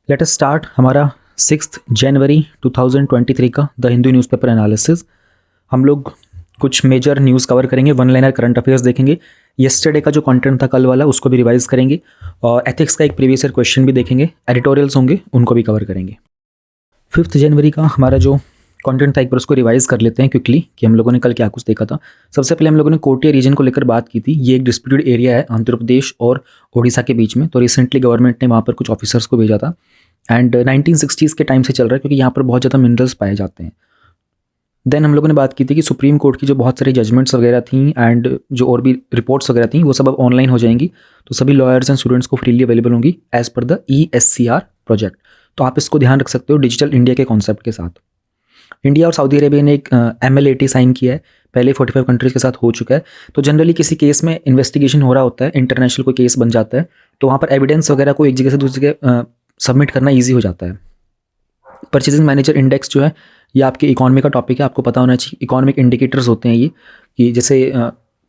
Let us start हमारा 6 जनवरी 2023 का the Hindu newspaper analysis. हम लोग कुछ मेजर न्यूज़ कवर करेंगे, वन लाइनर करंट अफेयर्स देखेंगे, येस्टरडे का जो कंटेंट था कल वाला उसको भी रिवाइज करेंगे और एथिक्स का एक प्रीवियस ईयर क्वेश्चन भी देखेंगे, एडिटोरियल्स होंगे उनको भी कवर करेंगे। 5 जनवरी का हमारा जो कंटेंट था एक बार उसको रिवाइज कर लेते हैं क्विकली कि हम लोगों ने कल क्या कुछ देखा था। सबसे पहले हम लोगों ने कोटिया रीजन को लेकर बात की थी। ये एक डिस्प्यूटेड एरिया है आंध्र प्रदेश और उड़ीसा के बीच में। तो रिसेंटली गवर्नमेंट ने वहाँ पर कुछ ऑफिसर्स को भेजा था एंड 1960s के टाइम से चल रहा है क्योंकि यहाँ पर बहुत ज़्यादा मिनरल्स पाए जाते हैं। देन हम लोगों ने बात की थी कि सुप्रीम कोर्ट की जो बहुत सारी जजमेंट्स वगैरह थी एंड जो और भी रिपोर्ट्स वगैरह थी वो सब अब ऑनलाइन हो जाएंगी, तो सभी लॉयर्स एंड स्टूडेंट्स को फ्रीली अवेलेबल होंगी as per the ESCR project. तो आप इसको ध्यान रख सकते हो डिजिटल इंडिया के कॉन्सेप्ट के साथ। इंडिया और सऊदी अरेबिया ने एक MLAT साइन किया है, पहले 45 कंट्रीज़ के साथ हो चुका है। तो जनरली किसी केस में इन्वेस्टिगेशन हो रहा होता है, इंटरनेशनल कोई केस बन जाता है, तो वहाँ पर एविडेंस वगैरह को एक जगह से दूसरी जगह सबमिट करना ईजी हो जाता है। परचेजिंग मैनेजर इंडेक्स जो है ये आपके इकोनॉमी का टॉपिक है, आपको पता होना चाहिए। इकोनॉमिक इंडिकेटर्स होते हैं ये, कि जैसे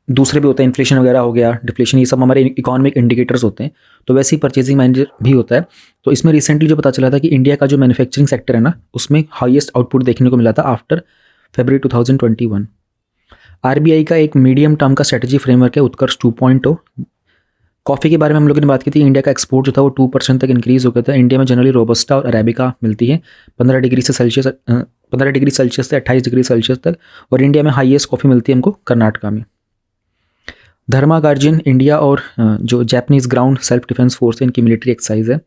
दूसरे भी होते हैं, इन्फ्लेशन वगैरह हो गया, डिफ्लेशन, ये सब हमारे इकोनॉमिक इंडिकेटर्स होते हैं। तो वैसे ही परचेजिंग मैनेजर भी होता है। तो इसमें रिसेंटली जो पता चला था कि इंडिया का जो मैन्युफैक्चरिंग सेक्टर है ना, उसमें हाईएस्ट आउटपुट देखने को मिला था आफ्टर February 2021। RBI का एक मीडियम टर्म का स्ट्रेटजी फ्रेमवर्क है उत्कर्ष 2.0। कॉफ़ी के बारे में हम लोगों ने बात की थी। इंडिया का एक्सपोर्ट जो था वो 2% तक इंक्रीज़ हो गया था। इंडिया में जनरली रोबस्टा और अरेबिका मिलती है 15 डिग्री सेल्सियस से 28 डिग्री सेल्सियस तक, और इंडिया में हाईएस्ट कॉफ़ी मिलती है हमको कर्नाटका में। धर्मा गार्जियन इंडिया और जो Japanese ground self defence force है, इनकी मिलिट्री एक्सरसाइज है।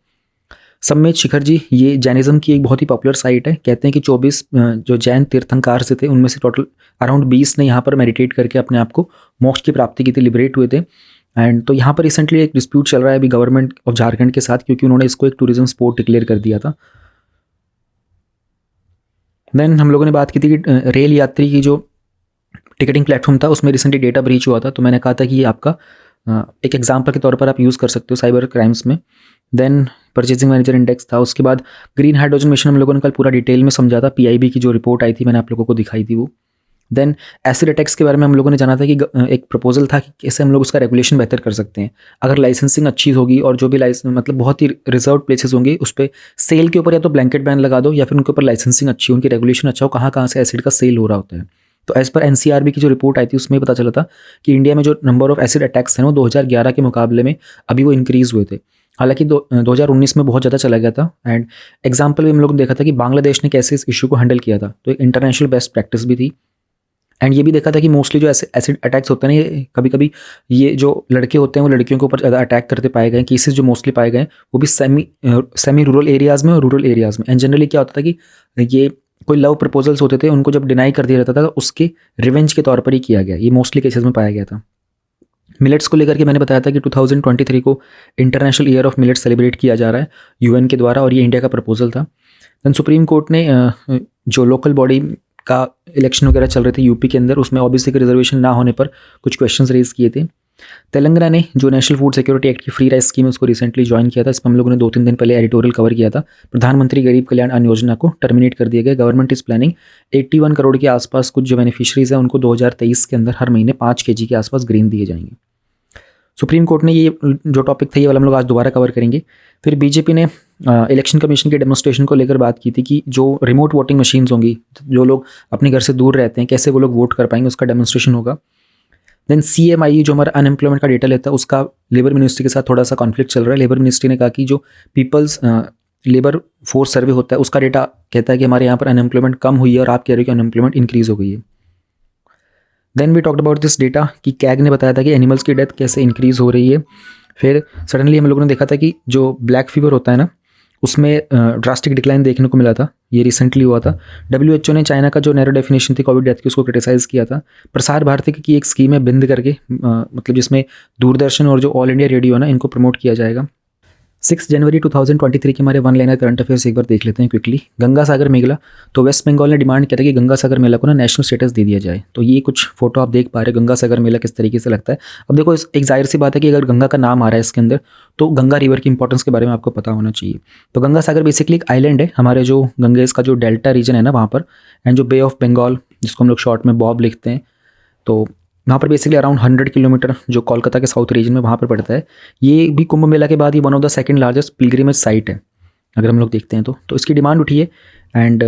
सम्मेत शिखर जी, ये जैनिज़्म की एक बहुत ही पॉपुलर साइट है। कहते हैं कि 24 जो जैन तीर्थंकार से थे उनमें से टोटल अराउंड 20 ने यहाँ पर मेडिटेट करके अपने आप को मोक्ष की प्राप्ति की थी, लिबरेट हुए थे। एंड तो यहाँ पर रिसेंटली एक डिस्प्यूट चल रहा है अभी गवर्नमेंट ऑफ झारखंड के साथ, क्योंकि उन्होंने इसको एक टूरिज्म स्पॉट डिक्लेयर कर दिया था। देन हम लोगों ने बात की थी कि रेल यात्री की जो टिकटिंग प्लेटफॉर्म था उसमें रिसेंटली डेटा ब्रीच हुआ था। तो मैंने कहा था कि ये आपका एक एग्जाम्पल के तौर पर आप यूज़ कर सकते हो साइबर क्राइम्स में। देन परचेजिंग मैनेजर इंडेक्स था। उसके बाद ग्रीन हाइड्रोजन मिशन हम लोगों ने कल पूरा डिटेल में समझा था। PIB की जो रिपोर्ट आई थी मैंने आप लोगों को दिखाई थी वो। देन एसिड अटैक्स के बारे में हम लोगों ने जाना था कि एक प्रपोजल था कि कैसे हम लोग उसका रेगुलेशन बेहतर कर सकते हैं। अगर लाइसेंसिंग अच्छी होगी और जो भी मतलब बहुत ही रिजर्व प्लेसेस होंगे उस पर सेल के ऊपर या तो ब्लैंकेट बैन लगा दो, या फिर उनके ऊपर लाइसेंसिंग अच्छी, उनकी रेगुलेशन अच्छा हो, कहाँ कहाँ से एसिड का सेल हो रहा होता है। तो एज पर NCRB की जो रिपोर्ट आई थी उसमें पता चला था कि इंडिया में जो नंबर ऑफ एसिड अटैक्स हैं वो 2011 के मुकाबले में अभी वो इंक्रीज़ हुए थे। हालांकि 2019 में बहुत ज़्यादा चला गया था। एंड एग्जाम्पल भी हम लोगों ने देखा था कि बांग्लादेश ने कैसे इस इशू को हैंडल किया था, तो एक इंटरनेशनल बेस्ट प्रैक्टिस भी थी। एंड ये भी देखा था कि मोस्टली जो एसिड अटैक्स होते हैं ना, ये कभी कभी ये जो लड़के होते हैं वो लड़कियों के ऊपर ज़्यादा अटैक करते पाए गए। केसेस जो मोस्टली पाए गए वो भी सेमी रूरल एरियाज़ में और रूरल एरियाज़ में। एंड जनरली क्या होता था कि ये कोई लव प्रपोजल्स होते थे, उनको जब डिनाई कर दिया जाता था तो उसके रिवेंज के तौर पर ही किया गया। ये मोस्टली केसेस में पाया गया था। मिलेट्स को लेकर के मैंने बताया था कि 2023 को international year of millets celebrate किया जा रहा है UN के द्वारा, और ये इंडिया का प्रपोजल था। देन सुप्रीम कोर्ट ने जो लोकल बॉडी का इलेक्शन वगैरह चल रहे थे यूपी के अंदर, उसमें ओबीसी के रिजर्वेशन ना होने पर कुछ क्वेश्चंस रेज किए थे। तेलंगाना ने जो नेशनल फूड सिक्योरिटी एक्ट की फ्री राइस स्कीम है उसको रिसेंटली ज्वाइन किया था। इस पर हम लोगों ने 2-3 दिन पहले एडिटोरियल कवर किया था। प्रधानमंत्री गरीब कल्याण अन्न योजना को टर्मिनेट कर दिया गया। गवर्नमेंट इज प्लानिंग 81 करोड़ के आसपास कुछ जो बेनिफिशरीज हैं उनको 2023 के अंदर हर महीने 5 kg के आसपास ग्रीन दिए जाएंगे। सुप्रीम कोर्ट ने ये जो टॉपिक था ये वाला हम लोग आज दोबारा कवर करेंगे। फिर बीजेपी ने इलेक्शन कमीशन के डेमोन्स्ट्रेशन को लेकर बात की थी कि जो रिमोट वोटिंग मशीन्स होंगी, जो लोग अपने घर से दूर रहते हैं कैसे वो लोग वोट कर पाएंगे, उसका डेमोन्स्ट्रेशन होगा। देन CMI जो हमारा अनएम्प्लॉयमेंट का डेटा लेता है उसका लेबर मिनिस्ट्री के साथ थोड़ा सा कॉन्फ्लिक्ट चल रहा है। लेबर मिनिस्ट्री ने कहा कि जो पीपल्स लेबर फोर्स सर्वे होता है उसका डेटा कहता है कि हमारे यहाँ पर अनएम्प्लॉयमेंट कम हुई है, और आप कह रहे हो कि अनएम्प्लॉयमेंट इंक्रीज़ हो गई है। Then we talked about this data कि कैग ने बताया था कि एनिमल्स की डेथ कैसे इंक्रीज़ हो रही है। फिर सडनली हम लोगों ने देखा था कि जो ब्लैक फीवर होता है ना उसमें ड्रास्टिक डिक्लाइन देखने को मिला था। ये रिसेंटली हुआ था। WHO ने चाइना का जो नैरो डेफिनेशन थी कोविड डेथ की उसको क्रिटिसाइज़ किया था। प्रसार भारती की एक स्कीम है बिंद करके, मतलब जिसमें दूरदर्शन और जो ऑल इंडिया रेडियो है ना इनको प्रमोट किया जाएगा। 6 जनवरी 2023 के हमारे वन लाइनर करंट अफेयर्स एक बार देख लेते हैं क्विकली। गंगा सागर मेला, तो वेस्ट बंगाल ने डिमांड किया था कि गंगा सागर मेला को ना नेशनल स्टेटस दे दिया जाए। तो ये कुछ फोटो आप देख पा रहे हैं गंगा सागर मेला किस तरीके से लगता है। अब देखो एक जाहिर सी बात है कि अगर गंगा का नाम आ रहा है इसके अंदर तो गंगा रिवर की इंपॉर्टेंस के बारे में आपको पता होना चाहिए। तो गंगा सागर बेसिकली एक आइलैंड है हमारे जो गंगेस का जो डेल्टा रीजन है ना वहाँ पर, एंड जो बे ऑफ बंगाल जिसको हम लोग शॉर्ट में बॉब लिखते हैं, तो वहाँ पर बेसिकली अराउंड 100 किलोमीटर जो कोलकाता के साउथ रीजन में वहाँ पर पड़ता है। ये भी कुंभ मेला के बाद ये one of the second largest pilgrimage site है। अगर हम लोग देखते हैं तो इसकी डिमांड उठी है। एंड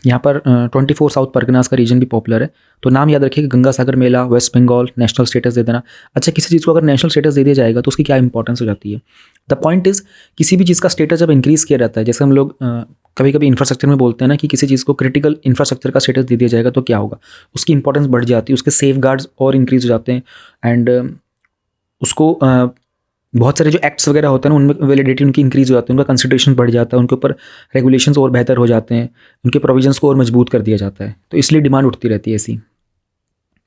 यहाँ पर 24 साउथ परगनास का रीजन भी पॉपुलर है। तो नाम याद रखिए कि गंगा सागर मेला, वेस्ट बंगाल, नेशनल स्टेटस दे देना। अच्छा, किसी चीज़ को अगर नेशनल स्टेटस दे दिया जाएगा तो उसकी क्या इंपॉर्टेंस हो जाती है? द पॉइंट इज़, किसी भी चीज़ का स्टेटस जब इंक्रीज़ किया जाता है, जैसे हम लोग कभी कभी इंफ्रास्ट्रक्चर में बोलते हैं ना कि किसी चीज़ को क्रिटिकल इंफ्रास्ट्रक्चर का स्टेटस दे दिया जाएगा तो क्या होगा, उसकी इंपॉर्टेंस बढ़ जाती है, उसके सेफ गार्ड्स और इंक्रीज़ हो जाते हैं। एंड उसको बहुत सारे जो एक्ट्स वगैरह होते हैं ना, उनमें वैलिडिटी उनकी इंक्रीज़ हो जाती है, उनका कंसिडरेशन बढ़ जाता है, उनके ऊपर रेगुलेशंस और बेहतर हो जाते हैं, उनके प्रोविजंस को और मजबूत कर दिया जाता है। तो इसलिए डिमांड उठती रहती है ऐसी।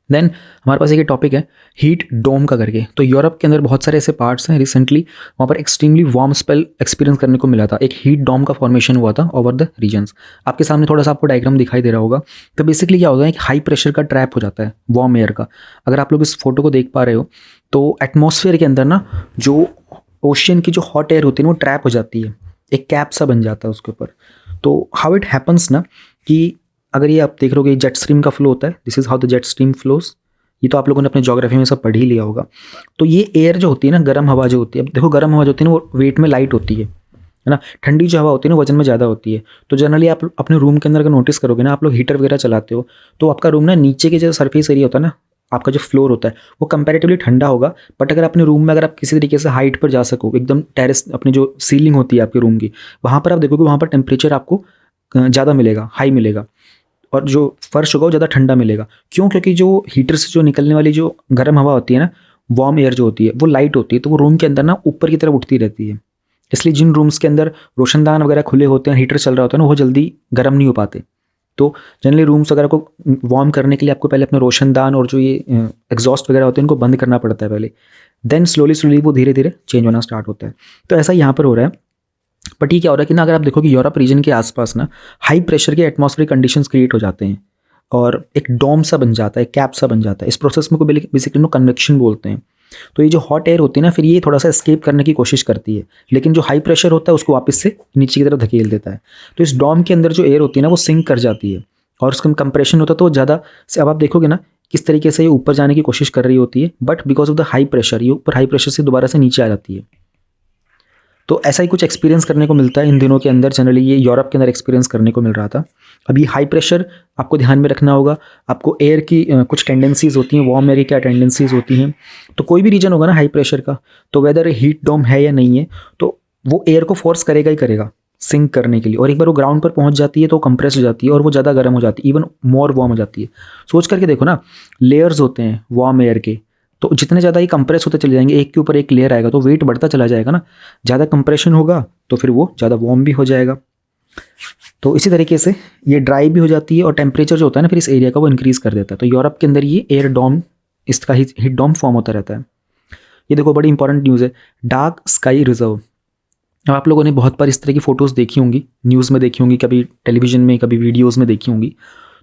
देन हमारे पास एक टॉपिक है हीट डोम का करके। तो यूरोप के अंदर बहुत सारे ऐसे पार्ट्स हैं, रिसेंटली वहाँ पर एक्सट्रीमली वार्म स्पेल एक्सपीरियंस करने को मिला था। एक हीट डोम का फॉर्मेशन हुआ था ओवर द रीजन्स। आपके सामने थोड़ा सा आपको डायग्राम दिखाई दे रहा होगा। तो बेसिकली क्या होता है, एक हाई प्रेशर का ट्रैप हो जाता है वार्म एयर का। अगर आप लोग इस फोटो को देख पा रहे हो तो एटमॉस्फेयर के अंदर ना जो ओशियन की जो हॉट एयर होती है ना, वो ट्रैप हो जाती है, एक कैप सा बन जाता है उसके ऊपर। तो हाउ इट हैपन्स ना कि अगर ये आप देख रहे हो जेट स्ट्रीम का फ्लो होता है, this is how the jet stream flows. ये तो आप लोगों ने अपने ज्योग्राफी में सब पढ़ ही लिया होगा। तो ये एयर जो होती है ना, गर्म हवा जो होती है, अब देखो गर्म हवा जो होती है ना वो वेट में लाइट होती है ना। ठंडी जो हवा होती है ना वजन में ज़्यादा होती है। तो जनरली आप अपने रूम के अंदर अगर नोटिस करोगे ना, आप लोग हीटर वगैरह चलाते हो तो आपका रूम ना नीचे के जो सरफेस एरिया होता है ना, आपका जो फ्लोर होता है वो कंपैरेटिवली ठंडा होगा। बट अगर अपने रूम में अगर आप किसी तरीके से हाइट पर जा सको, एकदम टेरेस, अपनी जो सीलिंग होती है आपके रूम की, वहाँ पर आप देखोगे वहाँ पर टेम्परेचर आपको ज़्यादा मिलेगा, हाई मिलेगा, और जो फर्श होगा वो ज़्यादा ठंडा मिलेगा। क्यों? क्योंकि जो हीटर से जो निकलने वाली जो गर्म हवा होती है ना, वार्म एयर जो होती है, वो लाइट होती है, तो वो रूम के अंदर ना ऊपर की तरफ उठती रहती है। इसलिए जिन रूम्स के अंदर रोशनदान वगैरह खुले होते हैं, हीटर चल रहा होता है ना, वो जल्दी गर्म नहीं हो पाते। तो जनरली रूम्स वगैरह को वार्म करने के लिए आपको पहले अपने रोशनदान और जो ये एग्जॉस्ट वगैरह होते हैं इनको बंद करना पड़ता है पहले। देन स्लोली वो धीरे धीरे चेंज होना स्टार्ट होता है। तो ऐसा यहाँ पर हो रहा है। बट ये क्या हो रहा है कि ना, अगर आप देखो कि यूरोप रीजन के आसपास ना हाई प्रेशर के एटमॉस्फेरिक कंडीशंस क्रिएट हो जाते हैं और एक डोम सा बन जाता है, कैप सा बन जाता है। इस प्रोसेस में को बेसिकली नो कन्वेक्शन बोलते हैं। तो ये जो हॉट एयर होती है ना, फिर ये थोड़ा सा एस्केप करने की कोशिश करती है, लेकिन जो हाई प्रेशर होता है उसको वापस से नीचे की तरफ धकेल देता है। तो इस डोम के अंदर जो एयर होती है ना वो सिंक कर जाती है और उसका कंप्रेशन होता है तो ज़्यादा से, अब आप देखोगे ना किस तरीके से ये ऊपर जाने की कोशिश कर रही होती है, but because of the high pressure ये ऊपर हाई प्रेशर से दोबारा से नीचे आ जाती है। तो ऐसा ही कुछ एक्सपीरियंस करने को मिलता है इन दिनों के अंदर। जनरली ये यूरोप के अंदर एक्सपीरियंस करने को मिल रहा था। अभी हाई प्रेशर आपको ध्यान में रखना होगा। आपको एयर की कुछ टेंडेंसीज़ होती हैं, वार्म एयर की क्या टेंडेंसीज़ होती हैं। तो कोई भी रीजन होगा ना हाई प्रेशर का, तो वेदर हीट डोम है या नहीं है, तो वो एयर को फोर्स करेगा ही करेगा सिंक करने के लिए। और एक बार वो ग्राउंड पर पहुंच जाती है तो कंप्रेस हो जाती है और वो ज़्यादा गर्म हो जाती है, इवन मोर वार्म हो जाती है। सोच करके देखो ना, लेयर्स होते हैं वार्म एयर के, तो जितने ज़्यादा ये कंप्रेस होते चले जाएंगे, एक के ऊपर एक लेयर आएगा तो वेट बढ़ता चला जाएगा ना। ज़्यादा कंप्रेशन होगा तो फिर वो ज़्यादा वार्म भी हो जाएगा। तो इसी तरीके से ये ड्राई भी हो जाती है और टेम्परेचर जो होता है ना फिर इस एरिया का वो इंक्रीज़ कर देता है। तो यूरोप के अंदर ये एयर डोम, इसका हीट डोम फॉर्म होता रहता है। ये देखो बड़ी इंपॉर्टेंट न्यूज़ है, डार्क स्काई रिजर्व। आप लोगों ने बहुत बार इस तरह की फ़ोटोज़ देखी होंगी, न्यूज़ में देखी होंगी, कभी टेलीविज़न में, कभी वीडियोज़ में देखी होंगी।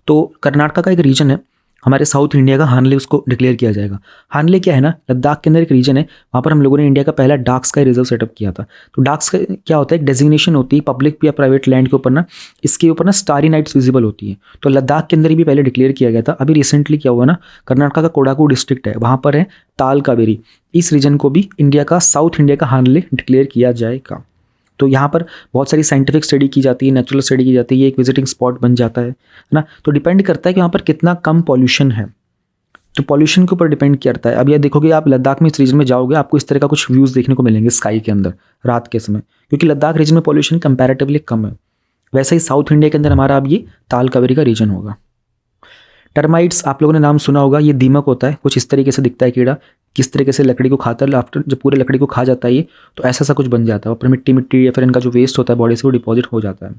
तो कर्नाटका का एक रीजन है हमारे साउथ इंडिया का, हानले उसको डिक्लेयर किया जाएगा। हानले क्या है ना, लद्दाख के अंदर एक रीजन है, वहाँ पर हम लोगों ने इंडिया का पहला डार्क स्काई रिजर्व सेटअप किया था। तो डार्क स्काई क्या होता है, एक डेजिग्नेशन होती है पब्लिक या प्राइवेट लैंड के ऊपर ना, इसके ऊपर ना स्टारी नाइट्स विजिबल होती है। तो लद्दाख के अंदर भी पहले डिक्लेयर किया गया था। अभी रिसेंटली क्या हुआ ना, कर्नाटका का कोडागु डिस्ट्रिक्ट है, वहाँ पर है ताल कावेरी, इस रीजन को भी इंडिया का, साउथ इंडिया का हानले डिक्लेयर किया जाएगा। तो यहाँ पर बहुत सारी साइंटिफिक स्टडी की जाती है, नेचुरल स्टडी की जाती है, ये एक विजिटिंग स्पॉट बन जाता है ना। तो डिपेंड करता है कि वहाँ पर कितना कम पॉल्यूशन है, तो पॉल्यूशन के ऊपर डिपेंड करता है। अब यह देखोगे आप लद्दाख में इस रीजन में जाओगे, आपको इस तरह का कुछ व्यूज़ देखने को मिलेंगे स्काई के अंदर रात के समय, क्योंकि लद्दाख रीजन में पॉल्यूशन कंपैरेटिवली कम है। वैसे ही साउथ इंडिया के अंदर हमारा अब ये ताल कावेरी का रीजन होगा। टर्माइट्स आप लोगों ने नाम सुना होगा, ये दीमक होता है, कुछ इस तरीके से दिखता है कीड़ा, किस तरीके से लकड़ी को खाता है। आफ्टर जब पूरे लकड़ी को खा जाता है ये, तो ऐसा सा कुछ बन जाता है, ऊपर मिट्टी या फिर इनका जो वेस्ट होता है बॉडी से वो डिपॉजिट हो जाता है।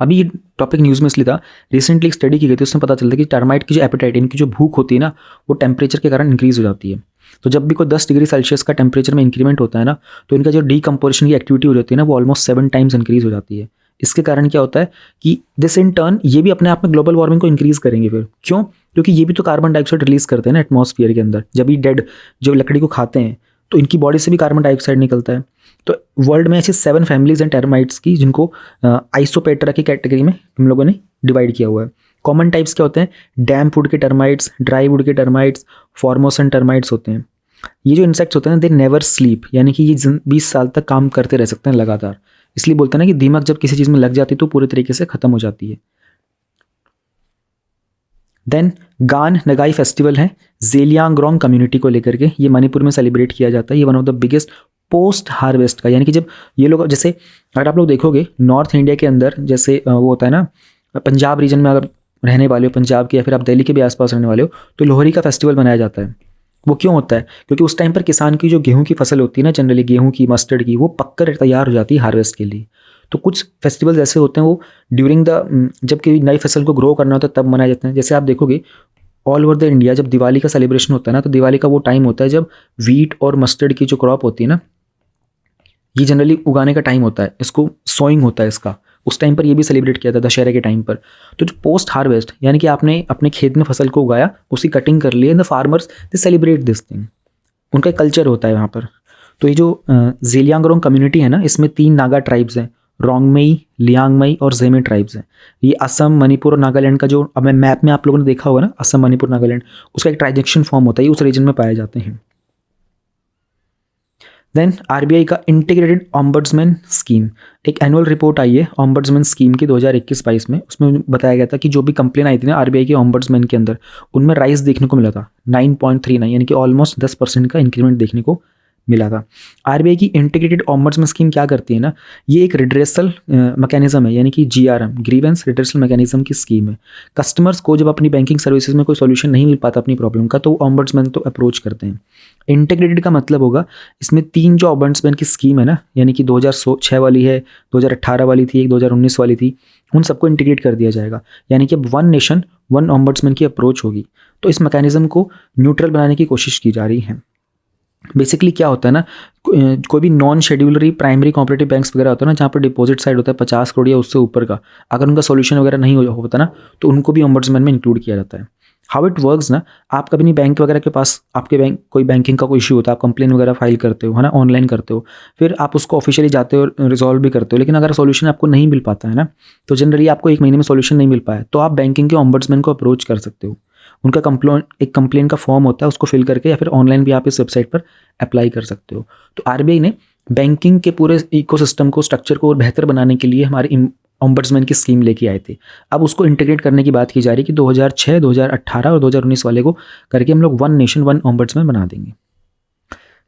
अभी ये टॉपिक न्यूज़ में इसलिए था, रिसेंटली एक स्टडी की गई थी, उसमें पता चलता है कि टर्माइट की जो एपेटाइट, इनकी जो भूख होती है ना, वो टेम्परेचर के कारण इंक्रीज़ हो जाती है। तो जब भी कोई 10 डिग्री सेल्सियस का टेम्परेचर में इंक्रीमेंट होता है ना, तो इनका जो डीकम्पोजिशन की एक्टिविटी हो जाती है ना, वो ऑलमोस्ट 7 टाइम्स इंक्रीज़ हो जाती है। इसके कारण क्या होता है कि दिस इन टर्न ये भी अपने आप में ग्लोबल वार्मिंग को इंक्रीज़ करेंगे। फिर क्यों? क्योंकि ये भी तो कार्बन डाइऑक्साइड रिलीज़ करते हैं ना एटमॉस्फेयर के अंदर। जब ये डेड जो लकड़ी को खाते हैं तो इनकी बॉडी से भी कार्बन डाइऑक्साइड निकलता है। तो वर्ल्ड में ऐसी 7 फैमिलीज हैं टर्माइट्स की, जिनको आइसोपेट्रा की कैटेगरी में हम लोगों ने डिवाइड किया हुआ है। कॉमन टाइप्स क्या होते हैं, डैम्प वुड के टर्माइट्स, ड्राई वुड के टर्माइट्स, फॉर्मोसन टर्माइट्स होते हैं। ये जो इंसेक्ट्स होते हैं दे नेवर स्लीप, यानी कि ये 20 साल तक काम करते रह सकते हैं लगातार। इसलिए बोलते हैं ना कि दीमक जब किसी चीज़ में लग जाती है तो पूरे तरीके से ख़त्म हो जाती है। देन गान नगाई फेस्टिवल है ज़ेलियांगरोंग कम्युनिटी को लेकर के, ये मणिपुर में सेलिब्रेट किया जाता है। ये one of the biggest post harvest का, यानी कि जब ये लोग, जैसे अगर आप लोग देखोगे नॉर्थ इंडिया के अंदर, जैसे वो होता है ना पंजाब रीजन में अगर रहने वाले हो, पंजाब के या फिर आप दिल्ली के भी आसपास रहने वाले हो, तो लोहरी का फेस्टिवल मनाया जाता है। वो क्यों होता है? क्योंकि उस टाइम पर किसान की जो गेहूं की फसल होती है ना, जनरली गेहूं की, मस्टर्ड की, वो पककर तैयार हो जाती है हार्वेस्ट के लिए। तो कुछ फेस्टिवल्स ऐसे होते हैं वो ड्यूरिंग द, जब कोई नई फसल को ग्रो करना होता है तब मनाए जाते हैं। जैसे आप देखोगे ऑल ओवर द इंडिया जब दिवाली का सेलिब्रेशन होता है ना, तो दिवाली का वो टाइम होता है जब वीट और मस्टर्ड की जो क्रॉप होती है ना, ये जनरली उगाने का टाइम होता है, इसको सोइंग होता है इसका। उस टाइम पर ये भी सेलिब्रेट किया था दशहरे के टाइम पर। तो जो पोस्ट हार्वेस्ट, यानी कि आपने अपने खेत में फसल को उगाया, उसकी कटिंग कर ली, and the farmers they celebrate this thing, उनका कल्चर होता है वहाँ पर। तो ये जो ज़ेलियांगरोंग कम्युनिटी है ना, इसमें 3 नागा ट्राइब्स हैं, रोंगमेई, लियांगमई और ज़ेमे ट्राइब्स हैं। ये असम, मणिपुर और नागालैंड का जो अब मैप में आप लोगों ने देखा होगा ना, असम, मणिपुर, नागालैंड, उसका एक ट्रांजेक्शन फॉर्म होता है, ये उस रीजन में पाए जाते हैं। देन आरबीआई का इंटीग्रेटेड ऑम्बड्समैन स्कीम, एक एनुअल रिपोर्ट आई है ऑम्बड्समैन स्कीम की 2021-22 में। उसमें बताया गया था कि जो भी कंप्लेन आई थी ना आरबीआई के ऑम्बड्समैन के अंदर, उनमें राइज देखने को मिला था 9.39, यानी कि ऑलमोस्ट 10% का इंक्रीमेंट देखने को मिला था। आरबीआई की इंटीग्रेटेड ऑम्बड्समैन स्कीम क्या करती है ना, ये एक रिड्रेसल मैकेनिज्म है, यानी कि जीआरएम, ग्रीवेंस रिड्रेसल मैकेनिज्म की स्कीम है। कस्टमर्स को जब अपनी बैंकिंग सर्विसेज में कोई सॉल्यूशन नहीं मिल पाता अपनी प्रॉब्लम का, तो ऑम्बड्समैन तो अप्रोच करते हैं। इंटीग्रेटेड का मतलब होगा इसमें 3 जो ऑम्बड्समैन की स्कीम है ना, यानी कि 2006 वाली है, 2018 वाली थी, एक 2019 वाली थी, उन सबको इंटीग्रेट कर दिया जाएगा। यानी कि अब वन नेशन वन ऑम्बड्समैन की अप्रोच होगी। तो इस मैकेनिज्म को न्यूट्रल बनाने की कोशिश की जा रही है। बेसिकली क्या होता है ना, कोई भी नॉन शेड्यूलरी प्राइमरी कॉपरेटिव बैंक्स वगैरह होता है ना, जहाँ पर डिपॉजिट साइड होता है 50 करोड़ या उससे ऊपर का, अगर उनका सॉल्यूशन वगैरह नहीं होता ना, तो उनको भी ऑम्बड्समैन में इंक्लूड किया जाता है। हाउ इट वर्क्स ना, आप कभी नहीं बैंक वगैरह के पास, आपके बैंक कोई बैंकिंग का कोई इशू होता है, आप कंप्लेन वगैरह फाइल करते हो, है ना, ऑनलाइन करते हो, फिर आप उसको ऑफिशियली जाते हो, रिजॉल्व भी करते हो, लेकिन अगर सॉल्यूशन आपको नहीं मिल पाता है ना, तो जनरली आपको 1 महीने में सॉल्यूशन नहीं मिल पाया, तो आप बैंकिंग के ऑम्बड्समैन को अप्रोच कर सकते हो। उनका एक कंप्लेन का फॉर्म होता है, उसको फिल करके या फिर ऑनलाइन भी आप इस वेबसाइट पर अप्लाई कर सकते हो। तो आरबीआई ने बैंकिंग के पूरे इकोसिस्टम को, स्ट्रक्चर को और बेहतर बनाने के लिए हमारे ऑम्बड्समैन की स्कीम लेके आए थे। अब उसको इंटीग्रेट करने की बात की जा रही है कि 2006, 2018 और 2019 वाले को करके हम लोग वन नेशन वन ऑम्बड्समैन बना देंगे।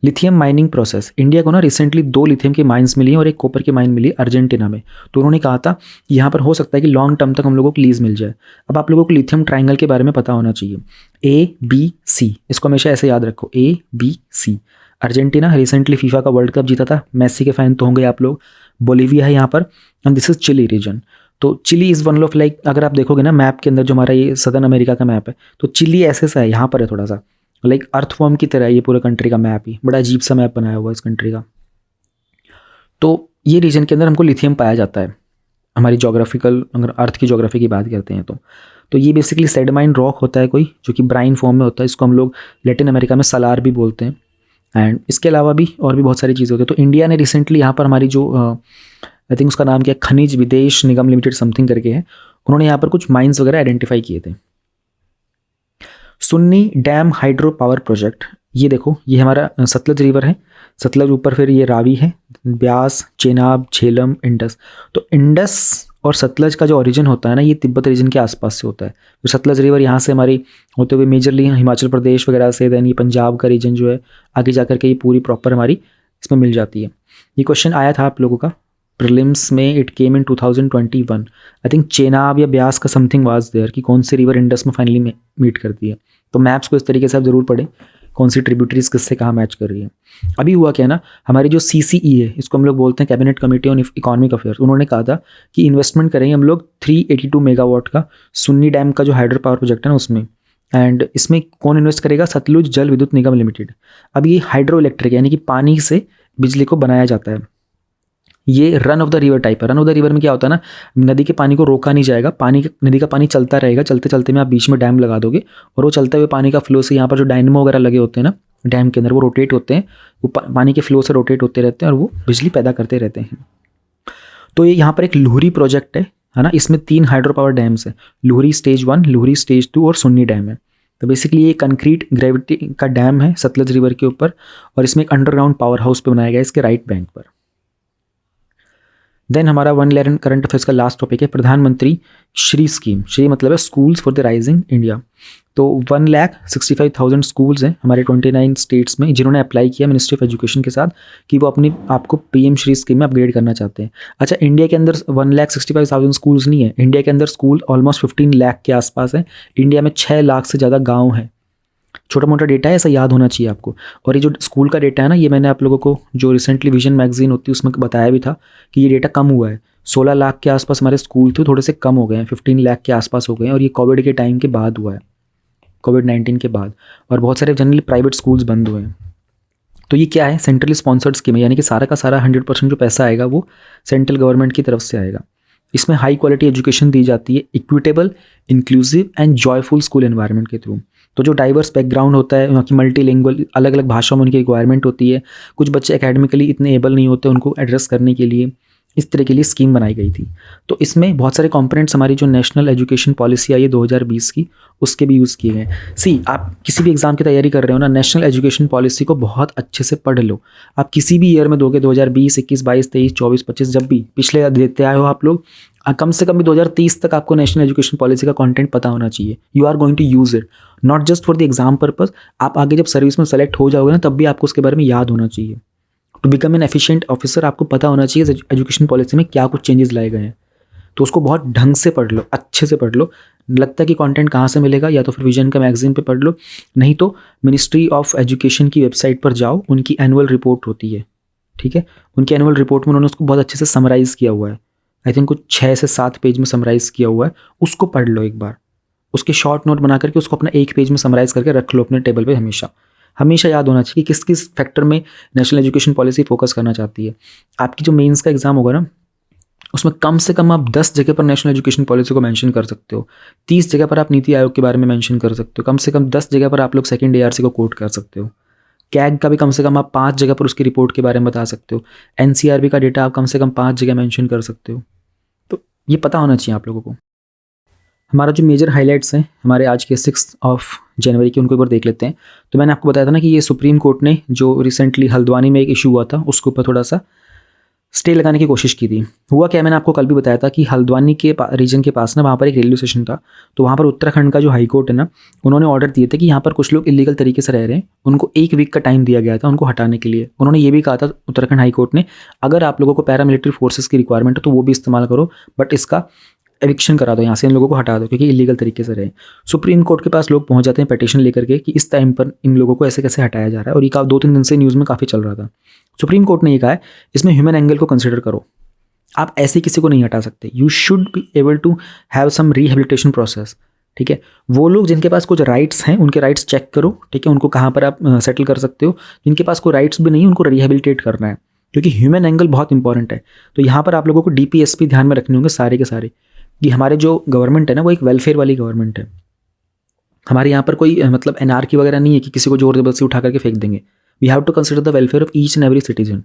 लिथियम माइनिंग प्रोसेस, इंडिया को ना रिसेंटली 2 लिथियम की माइंस मिली हैं और एक कॉपर की माइन मिली अर्जेंटीना में। तो उन्होंने कहा था कि यहाँ पर हो सकता है कि लॉन्ग टर्म तक हम लोगों को लीज मिल जाए। अब आप लोगों को लिथियम ट्राइंगल के बारे में पता होना चाहिए, ABC, इसको हमेशा ऐसे याद रखो, ABC। अर्जेंटीना रिसेंटली फीफा का वर्ल्ड कप जीता था, मेसी के फैन तो होंगे आप लोग। बोलीविया है यहाँ पर, and this is Chile region. तो Chile is one of, like अगर आप देखोगे ना मैप के अंदर जो हमारा ये सदर्न अमेरिका का मैप है, तो चिली ऐसे सा है, यहाँ पर है थोड़ा सा लाइक अर्थ फॉर्म की तरह, ये पूरे कंट्री का मैप ही बड़ा अजीब सा मैप बनाया हुआ है इस कंट्री का। तो ये रीजन के अंदर हमको लिथियम पाया जाता है, हमारी जोग्राफिकल, अगर अर्थ की जोग्राफी की बात करते हैं तो ये बेसिकली सेडमाइन रॉक होता है कोई, जो कि ब्राइन फॉर्म में होता है। इसको हम लोग लैटिन अमेरिका में सलार भी बोलते हैं, एंड इसके अलावा भी और भी बहुत सारी चीज़ें होती हैं। तो इंडिया ने रिसेंटली यहाँ पर हमारी जो आई थिंक उसका नाम क्या है, खनिज विदेश निगम लिमिटेड समथिंग करके है, उन्होंने यहाँ पर कुछ माइंस वगैरह आइडेंटिफाई किए थे। Sunni dam hydro power project, ये देखो, ये हमारा सतलज रिवर है, सतलज ऊपर फिर ये रावी है, ब्यास, चेनाब, झेलम, इंडस। तो इंडस और सतलज का जो ओरिजिन होता है ना, ये तिब्बत रीजन के आसपास से होता है। तो सतलज रिवर यहाँ से हमारी होते हुए मेजरली हिमाचल प्रदेश वगैरह से, देन ये पंजाब का रीजन जो है, आगे जाकर के ये पूरी प्रॉपर हमारी इसमें मिल जाती है। ये क्वेश्चन आया था आप लोगों का प्रीलिम्स में, it came in 2021। I think Chenab या ब्यास का समथिंग वाज देयर, कि कौन सी रिवर इंडस में फाइनली मीट करती है। तो मैप्स को इस तरीके से आप जरूर पढ़ें, कौन सी ट्रिब्यूटरीज किससे कहाँ मैच कर रही है। अभी हुआ क्या ना, हमारी जो CCE है, इसको हम लोग बोलते हैं cabinet committee on economic affairs, उन्होंने कहा था कि इन्वेस्टमेंट करेंगे हम लोग 382 मेगावाट का सुन्नी डैम का जो हाइड्रो पावर प्रोजेक्ट है ना उसमें। एंड इसमें कौन इन्वेस्ट करेगा? सतलुज जल विद्युत निगम लिमिटेड। अब ये हाइड्रो इलेक्ट्रिक, यानी कि पानी से बिजली को बनाया जाता है। ये run of the river type है। रन ऑफ द रिवर में क्या होता है ना, नदी के पानी को रोका नहीं जाएगा, नदी का पानी चलता रहेगा, चलते चलते में आप बीच में डैम लगा दोगे, और वो चलते हुए पानी का फ्लो से यहाँ पर जो डायनेमो वगैरह लगे होते हैं ना डैम के अंदर, वो रोटेट होते हैं, वो पानी के फ्लो से रोटेट होते रहते हैं और वो बिजली पैदा करते रहते हैं। तो ये यहाँ पर एक लुहरी प्रोजेक्ट है ना, इसमें 3 हाइड्रो पावर डैम्स है, लुहरी स्टेज 1, लुहरी स्टेज 2 और सुन्नी डैम है। तो बेसिकली ये कंक्रीट ग्रेविटी का डैम है सतलज रिवर के ऊपर, और इसमें एक अंडरग्राउंड पावर हाउस पे बनाया गया है इसके राइट बैंक पर। देन हमारा 111 करंट अफेयर्स का लास्ट टॉपिक है प्रधानमंत्री श्री स्कीम। श्री मतलब है schools for the rising India. तो 1,65,000 स्कूल्स हैं हमारे 29 स्टेट्स में जिन्होंने अप्लाई किया मिनिस्ट्री ऑफ एजुकेशन के साथ कि वो अपनी आपको पीएम श्री स्कीम में अपग्रेड करना चाहते हैं। अच्छा, इंडिया के अंदर 1,65,000 स्कूल्स नहीं है, इंडिया के अंदर स्कूल ऑलमोस्ट 15 लाख के आसपास है। इंडिया में 6 लाख से ज़्यादा गाँव हैं। छोटा मोटा डेटा है, ऐसा याद होना चाहिए आपको। और ये जो स्कूल का डेटा है ना, ये मैंने आप लोगों को जो रिसेंटली विजन मैगजीन होती है उसमें बताया भी था कि ये डेटा कम हुआ है। 16 लाख के आसपास हमारे स्कूल थे, थोड़े से कम हो गए हैं, 15 लाख के आसपास हो गए हैं। और ये कोविड के टाइम के बाद हुआ है, कोविड-19 के बाद। और बहुत सारे जनरली प्राइवेट स्कूल्स बंद हुए हैं। तो ये क्या है, सेंट्रली स्पॉन्सर्ड स्कीम है, यानी कि सारा का सारा 100% जो पैसा आएगा वो सेंट्रल गवर्नमेंट की तरफ से आएगा। इसमें हाई क्वालिटी एजुकेशन दी जाती है equitable, inclusive and joyful school environment के थ्रू। तो जो डाइवर्स बैकग्राउंड होता है, वहाँ की मल्टीलिंगुअल अलग अलग भाषाओं में उनकी रिक्वायरमेंट होती है, कुछ बच्चे एकेडमिकली इतने एबल नहीं होते, उनको एड्रेस करने के लिए इस तरह के लिए स्कीम बनाई गई थी। तो इसमें बहुत सारे कंपोनेंट्स हमारी जो नेशनल एजुकेशन पॉलिसी आई है 2020 की, उसके भी यूज़ किए गए। आप किसी भी एग्ज़ाम की तैयारी कर रहे हो ना, नेशनल एजुकेशन पॉलिसी को बहुत अच्छे से पढ़ लो। आप किसी भी ईयर में दोगे, 2020, 21, 22, 23, 24, 25, जब भी पिछले देते आए हो आप लोग, कम से कम भी 2030 तक आपको नेशनल एजुकेशन पॉलिसी का कंटेंट पता होना चाहिए। You are going to use it, not just for the exam purpose. आप आगे जब सर्विस में सेलेक्ट हो जाओगे ना, तब भी आपको उसके बारे में याद होना चाहिए। To become an efficient officer आपको पता होना चाहिए एजुकेशन पॉलिसी में क्या कुछ चेंजेस लाए गए हैं। तो उसको बहुत ढंग से पढ़ लो, अच्छे से पढ़ लो। लगता है कि कंटेंट कहाँ से मिलेगा, या तो फिर विजन का मैगजीन पे पढ़ लो, नहीं तो मिनिस्ट्री ऑफ एजुकेशन की वेबसाइट पर जाओ, उनकी एनुअल रिपोर्ट होती है, ठीक है। उनकी एनुअल रिपोर्ट में उन्होंने उसको बहुत अच्छे से समराइज़ किया हुआ है। आई थिंक कुछ 6 से 7 पेज में समराइज़ किया हुआ है, उसको पढ़ लो एक बार। उसके शॉर्ट नोट बना करके उसको अपना एक पेज में समराइज़ करके रख लो अपने टेबल पे। हमेशा याद होना चाहिए कि किस किस फैक्टर में नेशनल एजुकेशन पॉलिसी फोकस करना चाहती है। आपकी जो मेंस का एग्जाम होगा ना, उसमें कम से कम आप 10 जगह पर नेशनल एजुकेशन पॉलिसी को मेंशन कर सकते हो। 30 जगह पर आप नीति आयोग के बारे में मेंशन कर सकते हो। कम से कम 10 जगह पर आप लोग सेकंड ARC को कोट कर सकते हो। कैग का भी कम से कम आप 5 जगह पर उसकी रिपोर्ट के बारे में बता सकते हो। NCRB का डेटा आप कम से कम 5 जगह मेंशन कर सकते हो। तो ये पता होना चाहिए आप लोगों को। हमारा जो मेजर हाइलाइट्स हैं हमारे आज के 6 जनवरी के, उनको एक बार देख लेते हैं। तो मैंने आपको बताया था ना कि ये सुप्रीम कोर्ट ने जो रिसेंटली हल्द्वानी में एक इशू हुआ था, उसके ऊपर थोड़ा सा स्टे लगाने की कोशिश की थी। हुआ क्या, मैंने आपको कल भी बताया था कि हल्द्वानी के रीजन के पास ना, वहाँ पर एक रेलवे स्टेशन था। तो वहाँ पर उत्तराखंड का जो हाई कोर्ट है ना, उन्होंने ऑर्डर दिए थे कि यहाँ पर कुछ लोग इलीगल तरीके से रह रहे हैं, उनको 1 वीक का टाइम दिया गया था उनको हटाने के लिए। उन्होंने ये भी कहा था उत्तराखंड हाई कोर्ट ने, अगर आप लोगों को पैरामिलिट्री फोर्सेस की रिक्वायरमेंट है तो वो भी इस्तेमाल करो, बट इसका एविक्शन करा दो, यहाँ से इन लोगों को हटा दो क्योंकि इलीगल तरीके से रहे। सुप्रीम कोर्ट के पास लोग पहुँच जाते हैं पिटीशन लेकर के कि इस टाइम पर इन लोगों को ऐसे कैसे हटाया जा रहा है, और ये 2-3 दिन से न्यूज़ में काफ़ी चल रहा था। सुप्रीम कोर्ट ने ये कहा है इसमें ह्यूमन एंगल को कंसिडर करो, आप ऐसे किसी को नहीं हटा सकते। You should be able to have some rehabilitation process, ठीक है। वो लोग जिनके पास कुछ राइट्स हैं उनके राइट्स चेक करो, ठीक है, उनको कहाँ पर आप सेटल कर सकते हो। जिनके पास कोई राइट्स भी नहीं, उनको रिहेबिलिटेट करना है, क्योंकि ह्यूमन एंगल बहुत इंपॉर्टेंट है। तो यहाँ पर आप लोगों को DPSP ध्यान में रखने होंगे सारे के सारे, कि हमारे जो गवर्नमेंट है ना वो एक वेलफेयर वाली गवर्नमेंट है। हमारे यहाँ पर कोई मतलब एनार्की वगैरह नहीं है कि किसी को जोर जबरदस्ती उठा करके फेंक देंगे। We have to consider the welfare of each and every citizen,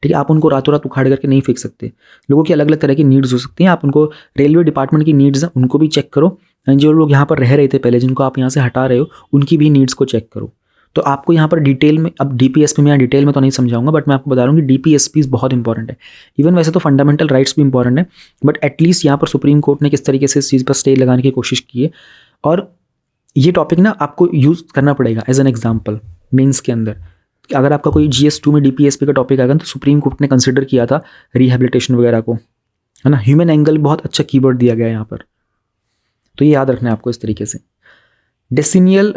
ठीक है। आप उनको रातों रात उखाड़ करके नहीं फेंक सकते। लोगों की अलग अलग तरह की नीड्स हो सकती हैं। आप उनको, रेलवे डिपार्टमेंट की नीड्स हैं उनको भी चेक करो, जो लोग यहाँ पर रह रहे थे पहले, जिनको आप यहाँ से हटा रहे हो, उनकी भी नीड्स को चेक करो। तो आपको यहाँ पर डिटेल में, अब DPSP में या डिटेल में तो नहीं समझाऊंगा, बट मैं आपको बता रहा हूँ कि DPSP बहुत इंपॉर्टेंट है। इवन वैसे तो फंडामेंटल राइट्स भी इंपॉर्टेंट है, बट एटलीस्ट यहाँ पर सुप्रीम कोर्ट ने किस तरीके से इस चीज़ पर स्टे लगाने की कोशिश की है। और ये टॉपिक ना आपको यूज़ करना पड़ेगा एज एन एग्जाम्पल मेंस के अंदर। अगर आपका कोई GS2 में DPSP का टॉपिक आएगा तो सुप्रीम कोर्ट ने कंसिडर किया था रिहेबिलिटेशन वगैरह को, है ना। ह्यूमन एंगल बहुत अच्छा कीवर्ड दिया गया है यहाँ पर, तो ये याद रखना है आपको इस तरीके से। Decennial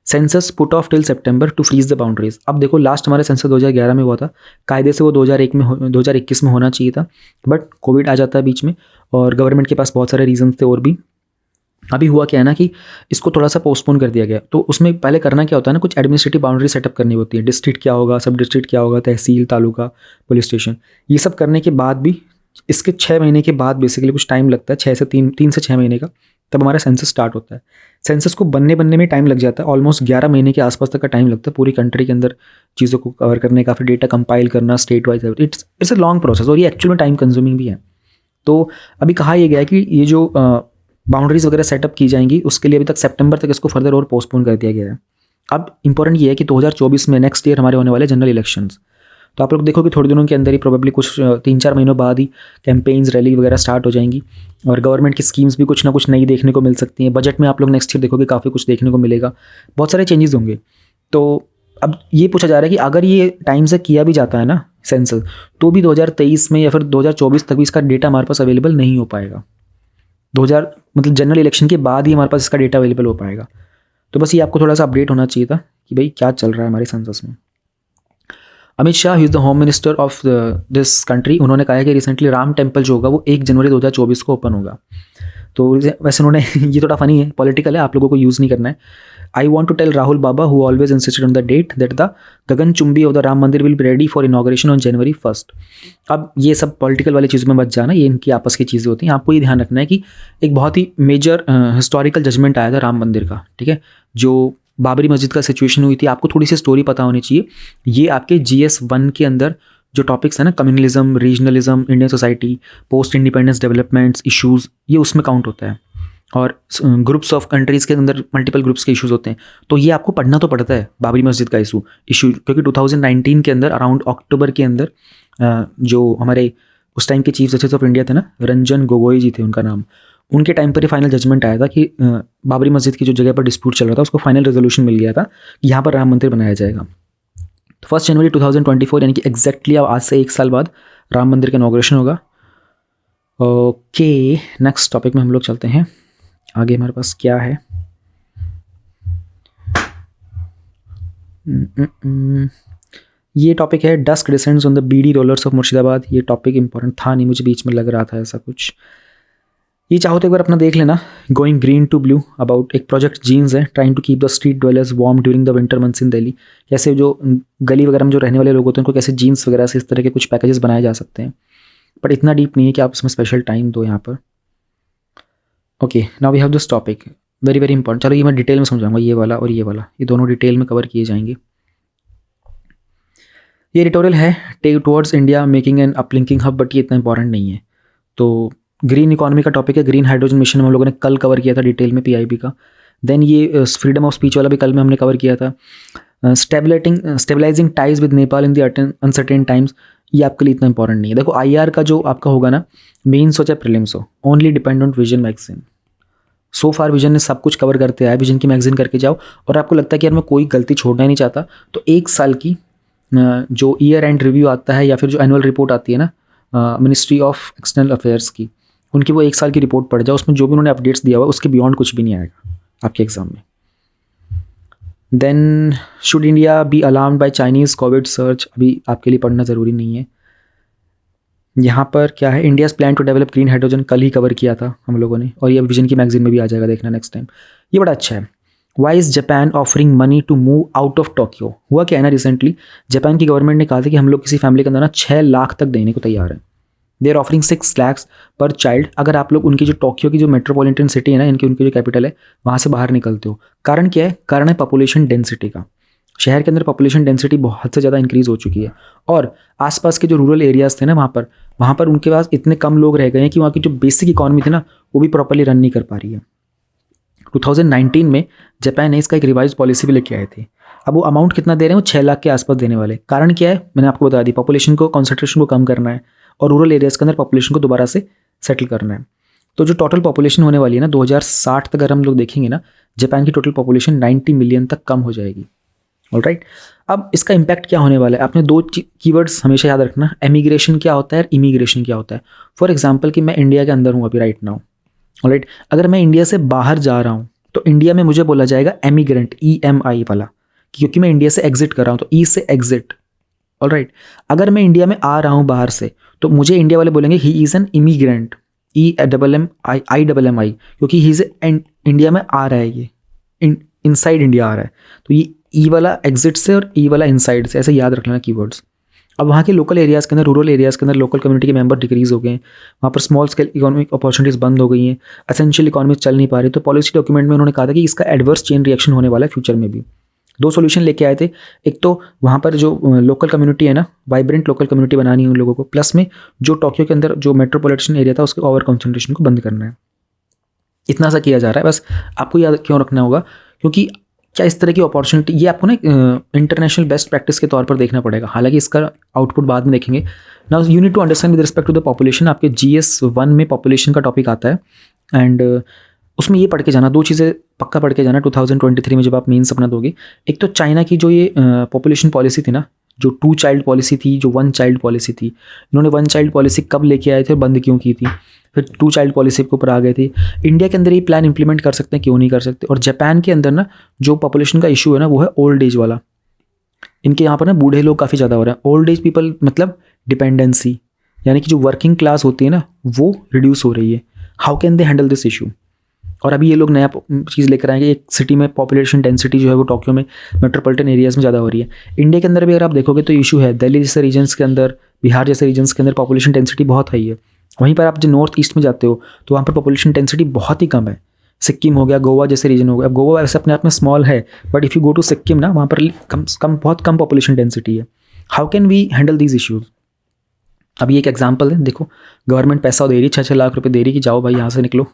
census put off till सितंबर टू फ्रीज द बाउंड्रीज। अब देखो, लास्ट हमारे सेंसस 2011 में हुआ था, कायदे से वो 2021 में होना चाहिए था, बट कोविड आ जाता है बीच में और गवर्नमेंट के पास बहुत सारे रीजन थे और भी। अभी हुआ क्या है ना कि इसको थोड़ा सा पोस्टपोन कर दिया गया। तो उसमें पहले करना क्या होता है ना, कुछ एडमिनिस्ट्रेटिव बाउंड्री सेटअप करनी होती है। डिस्ट्रिक्ट क्या होगा, सब डिस्ट्रिक्ट क्या होगा, तहसील, तालुका, पुलिस स्टेशन, ये सब करने के बाद भी इसके 6 महीने के बाद बेसिकली कुछ टाइम लगता है, 3 से 6 महीने का, तब हमारा सेंसस स्टार्ट होता है। सेंसस को बनने में टाइम लग जाता है, ऑलमोस्ट 11 महीने के आसपास तक का टाइम लगता है पूरी कंट्री के अंदर चीज़ों को कवर करने का, फिर डेटा कंपाइल करना state wise. It's a long process और ये एक्चुअल में टाइम कंज्यूमिंग भी है। तो अभी कहा यह गया है कि ये जो बाउंड्रीज वगैरह सेटअप की जाएंगी उसके लिए अभी तक सितंबर तक इसको फर्दर और पोस्टपोन कर दिया गया है। अब इंपॉर्टेंट ये है कि 2024 में नेक्स्ट ईयर हमारे होने वाले जनरल इलेक्शंस, तो आप लोग देखो कि थोड़े दिनों के अंदर ही प्रोबेबली कुछ 3-4 महीनों बाद ही कैंपेन्स रैली वगैरह स्टार्ट हो जाएंगी और गवर्नमेंट की स्कीम्स भी कुछ ना कुछ नई देखने को मिल सकती हैं। बजट में आप लोग नेक्स्ट ईयर देखोगे काफ़ी कुछ देखने को मिलेगा, बहुत सारे चेंजेस होंगे। तो अब ये पूछा जा रहा है कि अगर ये टाइम से किया भी जाता है ना सेंसस, तो भी 2023 में या फिर 2024 तक भी इसका डेटा हमारे पास अवेलेबल नहीं हो पाएगा। 2000 मतलब जनरल इलेक्शन के बाद ही हमारे पास इसका डेटा अवेलेबल हो पाएगा। तो बस ये आपको थोड़ा सा अपडेट होना चाहिए था कि भाई क्या चल रहा है हमारे सेंसस में। Amit Shah is the home minister of this country, उन्होंने कहा है कि रिसेंटली राम टेम्पल जो होगा वो 1 जनवरी 2024 को ओपन होगा। तो वैसे उन्होंने ये थोड़ा फनी है, पॉलिटिकल है, आप लोगों को यूज़ नहीं करना है। I want to tell Rahul Baba who always insisted on the date that the गगनचुंबी of the Ram Mandir will be ready for inauguration on January 1st। अब ये सब पॉलिटिकल वाली चीज़ों में मत जाना, ये इनकी आपस की चीज़ें होती हैं। आपको ये ध्यान रखना है कि एक बहुत ही मेजर हिस्टोरिकल जजमेंट आया था राम मंदिर का, ठीक है, जो बाबरी मस्जिद का सिचुएशन हुई थी। आपको थोड़ी सी स्टोरी पता होनी चाहिए। ये आपके GS1 के अंदर जो टॉपिक्स है ना, communalism, regionalism, Indian society, post independence developments issues, ये उसमें काउंट होता है। और ग्रुप्स ऑफ कंट्रीज़ के अंदर मल्टीपल ग्रुप्स के इश्यूज़ होते हैं। तो ये आपको पढ़ना तो पड़ता है बाबरी मस्जिद का इशू, क्योंकि 2019 के अंदर अराउंड अक्टूबर के अंदर जो हमारे उस टाइम के चीफ जस्टिस ऑफ इंडिया थे ना, रंजन गोगोई जी थे उनका नाम, उनके टाइम पर ही फाइनल जजमेंट आया था कि बाबरी मस्जिद की जो जगह पर डिस्प्यूट चल रहा था उसको फाइनल रेजोल्यूशन मिल गया था कि यहाँ पर राम मंदिर बनाया जाएगा। तो 1 जनवरी 2024 यानी कि एग्जैक्टली अब आज से 1 साल बाद राम मंदिर का इनॉग्रेशन होगा। ओके, नेक्स्ट टॉपिक में हम लोग चलते हैं। आगे हमारे पास क्या है, ये टॉपिक है dusk descends on the beedi rollers of Murshidabad. ये टॉपिक इंपॉर्टेंट था नहीं, मुझे बीच में लग रहा था ऐसा कुछ। ये चाहो तो एक बार अपना देख लेना, going green to blue, about एक प्रोजेक्ट जीन्स है, trying to keep the street dwellers warm during the winter months in Delhi. कैसे जो गली वगैरह में जो रहने वाले लोग होते हैं उनको कैसे जीन्स वगैरह से इस तरह के कुछ पैकेजेस बनाए जा सकते हैं, बट इतना डीप नहीं है कि आप उसमें स्पेशल टाइम दो यहाँ पर। Okay, now we have this topic, very very important. चलो ये मैं डिटेल में समझाऊंगा, ये वाला और ये वाला, ये दोनों डिटेल में कवर किए जाएंगे। ये एडिटोरियल है take towards India making an uplinking hub, but ये इतना इंपॉर्टेंट नहीं है। तो ग्रीन इकोनॉमी का टॉपिक है, ग्रीन हाइड्रोजन मिशन हम लोगों ने कल कवर किया था डिटेल में PIB का। देन ये फ्रीडम ऑफ स्पीच वाला भी कल में हमने कवर किया था। Stabilizing ties with Nepal in the uncertain times, ये आपके लिए इतना इंपॉर्टेंट नहीं है। देखो IR का जो आपका होगा ना, मेन्स हो चाहे प्रीलिम्स हो, only depend on vision magazine. So far vision ने सब कुछ कवर करते आया, विजन की मैगजीन करके जाओ। और आपको लगता है कि यार मैं कोई गलती छोड़ना ही नहीं चाहता, तो 1 साल की जो ईयर एंड रिव्यू आता है या फिर जो एनुअल रिपोर्ट आती है ना मिनिस्ट्री ऑफ एक्सटर्नल अफेयर्स की, उनकी वो 1 साल की रिपोर्ट पढ़ जाओ। उसमें जो भी उन्होंने अपडेट्स दिया हुआ उसके बियॉन्ड कुछ भी नहीं आएगा आपके एग्जाम में। Then should India be alarmed by Chinese COVID search, अभी आपके लिए पढ़ना ज़रूरी नहीं है। यहाँ पर क्या है, India's plan to develop green hydrogen, कल ही कवर किया था हम लोगों ने, और ये विजन की मैगजीन में भी आ जाएगा, देखना नेक्स्ट टाइम। ये बड़ा अच्छा है। Why is Japan offering money to move out of Tokyo. हुआ क्या है ना, रिसेंटली जापान की गवर्नमेंट ने कहा था कि हम लोग किसी फैमिली के अंदर ना 6 लाख तक देने को तैयार हैं। दे आर ऑफरिंग 6 lakhs पर चाइल्ड, अगर आप लोग उनकी जो टोक्यो की जो मेट्रोपॉलिटन सिटी है ना, उनकी जो कैपिटल है, वहाँ से बाहर निकलते हो। कारण क्या है, कारण है पॉपुलेशन डेंसिटी का। शहर के अंदर पॉपुलेशन डेंसिटी बहुत से ज़्यादा इंक्रीज़ हो चुकी है, और आसपास के जो रूरल एरियाज़ थे ना, वहाँ पर उनके पास इतने कम लोग रह गए हैं कि वहाँ की जो बेसिक इकॉनमी थी ना, वो भी प्रॉपर्ली रन नहीं कर पा रही है। 2019 में जापान ने इसका एक रिवाइज पॉलिसी भी लेके आए थे। अब वो अमाउंट कितना दे रहे हैं, वो 6 लाख के आसपास देने वाले। कारण क्या है, मैंने आपको बता दी, पॉपुलेशन को, कॉन्सेंट्रेशन को कम करना है और रूरल एरियाज़ के अंदर पॉपुलेशन को दोबारा से सेटल करना है। तो जो टोटल पॉपुलेशन होने वाली है ना 2060 तक, अगर हम लोग देखेंगे ना, जापान की टोटल पॉपुलेशन 90 मिलियन तक कम हो जाएगी। ऑलराइट, अब इसका इम्पैक्ट क्या होने वाला है, आपने 2 कीवर्ड्स हमेशा याद रखना, एमिग्रेशन क्या होता है और इमिग्रेशन क्या होता है। फॉर एग्जाम्पल कि मैं इंडिया के अंदर हूँ अभी राइट नाउ, ऑलराइट, अगर मैं इंडिया से बाहर जा रहा हूँ तो इंडिया में मुझे बोला जाएगा एमिग्रेंट, EMI वाला, क्योंकि मैं इंडिया से एग्जिट कर रहा हूँ, तो E से एग्जिट। ऑलराइट, अगर मैं इंडिया में आ रहा हूँ बाहर से, तो मुझे इंडिया वाले बोलेंगे he is an immigrant, EMMI, क्योंकि ही इज़ इंडिया में आ रहा है, ये इनसाइड इंडिया आ रहा है। तो ये E वाला एग्जिट से और E वाला इनसाइड से, ऐसे याद रख लेना कीवर्ड्स। अब वहाँ के लोकल एरियाज़ के अंदर, रूरल एरियाज़ के अंदर लोकल कम्युनिटी के मेंबर डिक्रीज़ हो गए हैं, वहाँ पर स्मॉल स्केल इकोनॉमिक अपॉर्चुनिटीज़ बंद हो गई हैं, एसेंशियल इकोनॉमी चल नहीं पा रही। तो पॉलिसी डॉक्यूमेंट में उन्होंने कहा था कि इसका एडवर्स चेन रिएक्शन होने वाला है फ्यूचर में भी। 2 सॉल्यूशन लेके आए थे, एक तो वहाँ पर जो लोकल कम्युनिटी है ना, वाइब्रेंट लोकल कम्युनिटी बनानी है उन लोगों को, प्लस में जो टोक्यो के अंदर जो मेट्रोपॉलिटन एरिया था उसके ओवर कॉन्सेंट्रेशन को बंद करना है। इतना सा किया जा रहा है। बस आपको याद क्यों रखना होगा, क्योंकि क्या इस तरह की अपॉर्चुनिटी, ये आपको ना इंटरनेशनल बेस्ट प्रैक्टिस के तौर पर देखना पड़ेगा, हालांकि इसका आउटपुट बाद में देखेंगे। Now you need to understand with respect to the population, आपके GS1 में पॉपुलेशन का टॉपिक आता है एंड उसमें ये पढ़ के जाना, 2 चीज़ें पक्का पढ़ के जाना 2023 में जब आप मेंस अपना दोगे। एक तो चाइना की जो ये पॉपुलेशन पॉलिसी थी ना, जो 2 चाइल्ड पॉलिसी थी, जो 1 चाइल्ड पॉलिसी थी, इन्होंने 1 चाइल्ड पॉलिसी कब लेके आए थे, बंद क्यों की थी, फिर 2 चाइल्ड पॉलिसी के ऊपर आ गए थे। इंडिया के अंदर ये प्लान इंप्लीमेंट कर सकते हैं, क्यों नहीं कर सकते। और जापान के अंदर ना जो पॉपुलेशन का इशू है ना, वो है ओल्ड एज वाला। इनके यहाँ पर ना बूढ़े लोग काफ़ी ज़्यादा हो रहे हैं। ओल्ड एज पीपल मतलब डिपेंडेंसी, यानी कि जो वर्किंग क्लास होती है ना, वो रिड्यूस हो रही है। How can they handle this issue. और अभी ये लोग नया चीज़ लेकर आएंगे, एक सिटी में पॉपुलेशन डेंसिटी जो है वो टोक्यो में मेट्रोपॉलिटन एरियाज़ में ज़्यादा हो रही है। इंडिया के अंदर भी अगर आप देखोगे तो इशू है, दिल्ली जैसे रीजन्स के अंदर, बिहार जैसे रीजन्स के अंदर पॉपुलेशन डेंसिटी बहुत हाई है। वहीं पर आप जो नॉर्थ ईस्ट में जाते हो तो वहाँ पर पॉपुलेशन डेंसिटी बहुत ही कम है। सिक्किम हो गया, गोवा जैसे रीजन हो गया। अब गोवा वैसे अपने आप में स्मॉल है, but if you go to Sikkim ना, वहाँ पर बहुत कम पॉपुलेशन डेंसिटी है। How can we handle these issues. अभी एक एग्जाम्पल है, देखो गवर्नमेंट पैसा दे रही है, 6-6 लाख रुपये दे रही है कि जाओ भाई यहाँ से निकलो।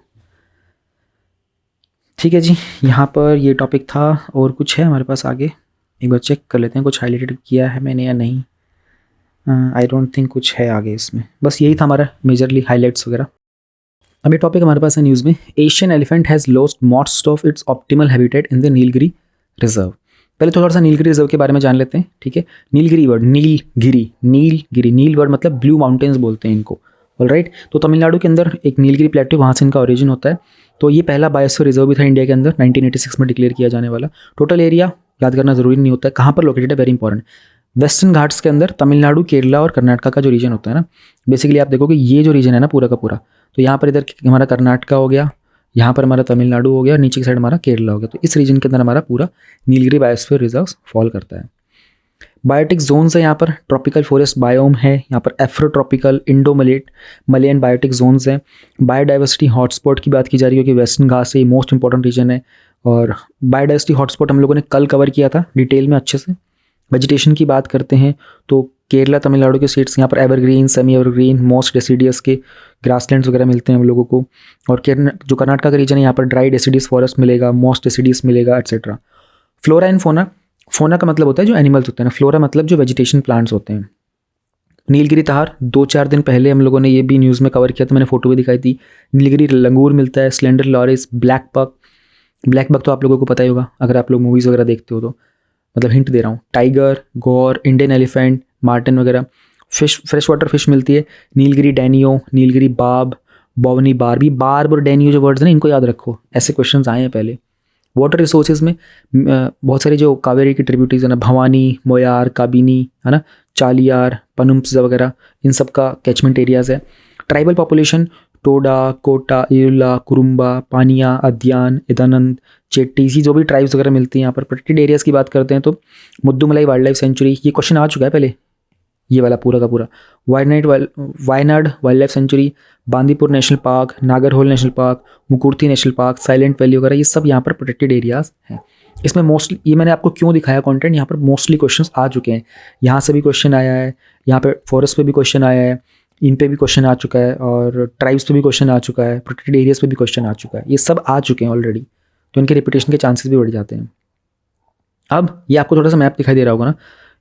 ठीक है जी, यहाँ पर ये टॉपिक था। और कुछ है हमारे पास आगे, एक बार चेक कर लेते हैं कुछ हाईलाइटेड किया है मैंने या नहीं। आई डोंट थिंक कुछ है आगे इसमें, बस यही था हमारा मेजरली हाईलाइट्स वगैरह। अब ये टॉपिक हमारे पास है न्यूज़ में, Asian elephant has lost most of its optimal habitat in the Nilgiri reserve. पहले थोड़ा सा नीलगिरी रिजर्व के बारे में जान लेते हैं। ठीक है, नीलगिरी वर्ड, नीलगिरी, नील वर्ड मतलब ब्लू माउंटेन्स बोलते हैं इनको। ऑलराइट, तो तमिलनाडु के अंदर एक नीलगिरी प्लेटो, वहाँ से इनका ओरिजिन होता है। तो ये पहला बायोस्फीयर रिजर्व भी था इंडिया के अंदर, 1986 में डिक्लेयर किया जाने वाला। टोटल एरिया याद करना जरूरी नहीं होता है, कहाँ पर लोकेटेड है, वेरी इंपॉर्टेंट। वेस्टर्न घाट्स के अंदर तमिलनाडु, केरला और कर्नाटका का जो रीजन होता है ना, बेसिकली आप देखोगे ये जो रीजन है ना पूरा का पूरा, तो यहाँ पर इधर हमारा कर्नाटका हो गया, यहाँ पर हमारा तमिलनाडु हो गया, नीचे की साइड हमारा केरला हो गया। तो इस रीजन के अंदर हमारा पूरा नीलगिरी बायोस्फीयर रिजर्व फॉल करता है। बायोटिक जोन्स है यहाँ पर, ट्रॉपिकल फॉरेस्ट बायोम है यहाँ पर, एफ्रोट्रॉपिकल, मलेन बायोटिक जोन्स हैं। बायोडाइवर्सिटी हॉटस्पॉट की बात की जा रही है कि वेस्टर्न घाट से मोस्ट इंपॉर्टेंट रीजन है। और बायोडाइवर्सिटी हॉटस्पॉट हम लोगों ने कल कवर किया था डिटेल में अच्छे से। वेजिटेशन की बात करते हैं तो केरला, तमिलनाडु के स्टेट्स, यहाँ पर evergreen, semi evergreen, most deciduous के ग्रासलैंड्स वगैरह मिलते हैं हम लोगों को। और जो कर्नाटका का रीजन है यहाँ पर ड्राई डेसिडियस फॉरेस्ट मिलेगा, मोस्ट डेसिडियस मिलेगा, एट्सेट्रा। फ्लोरा एंड फोना, फोना का मतलब होता है जो एनिमल्स होते हैं ना, फ्लोरा मतलब जो वेजिटेशन प्लांट्स होते हैं। नीलगिरी तार 2-4 दिन पहले हम लोगों ने ये भी न्यूज़ में कवर किया था, मैंने फोटो भी दिखाई थी। नीलगिरी लंगूर मिलता है, स्लेंडर लॉरिस, ब्लैक बक तो आप लोगों को पता ही होगा अगर आप लोग मूवीज़ वगैरह देखते हो तो, मतलब हिंट दे रहा हूँ। टाइगर, गौर, इंडियन एलिफेंट, मार्टिन वगैरह। फिश, फ्रेश वाटर फिश मिलती है, नीलगिरी डैनियो, नीलगिरी बाब, बोवनी बारबी। बार्ब और डैनियो जो वर्ड्स हैं ना, इनको याद रखो, ऐसे क्वेश्चंस आए हैं पहले। वाटर रिसोर्सेज में बहुत सारे जो कावेरी की ट्रिब्यूटरीज है ना, भवानी, मोयार, काबिनी है ना, चालियार, पनुम्प्स वगैरह, इन सब का कैचमेंट एरियाज़ है। ट्राइबल पॉपुलेशन, टोडा, कोटा, इरुला, कुरुम्बा, पानिया, अद्यान, इदानंद, चेट्टीसी, जो भी ट्राइब्स वगैरह मिलती हैं यहाँ पर। प्रोटेक्टेड एरियाज़ की बात करते हैं तो मुद्दुमलाई वाइल्ड लाइफ सेंचुरी, ये क्वेश्चन आ चुका है पहले, ये वाला पूरा का पूरा। Wayanad wild life sanctuary, Bandipur national park, Nagarhole national park, Mukurthi national park, silent valley वगैरह, ये सब यहाँ पर प्रोटेक्टेड एरियाज़ हैं। इसमें मोस्टली, ये मैंने आपको क्यों दिखाया कंटेंट, यहाँ पर मोस्टली क्वेश्चंस आ चुके हैं। यहाँ से भी क्वेश्चन आया है, यहाँ पे फॉरेस्ट पे भी क्वेश्चन आया है, इन पे भी क्वेश्चन आ चुका है, और ट्राइब्स पे भी क्वेश्चन आ चुका है, प्रोटेक्टेड एरियाज़ पे भी क्वेश्चन आ चुका है। ये सब आ चुके हैं ऑलरेडी, तो इनके रिपीटेशन के चांसेस भी बढ़ जाते हैं। अब ये आपको थोड़ा सा मैप दिखाई दे रहा होगा ना,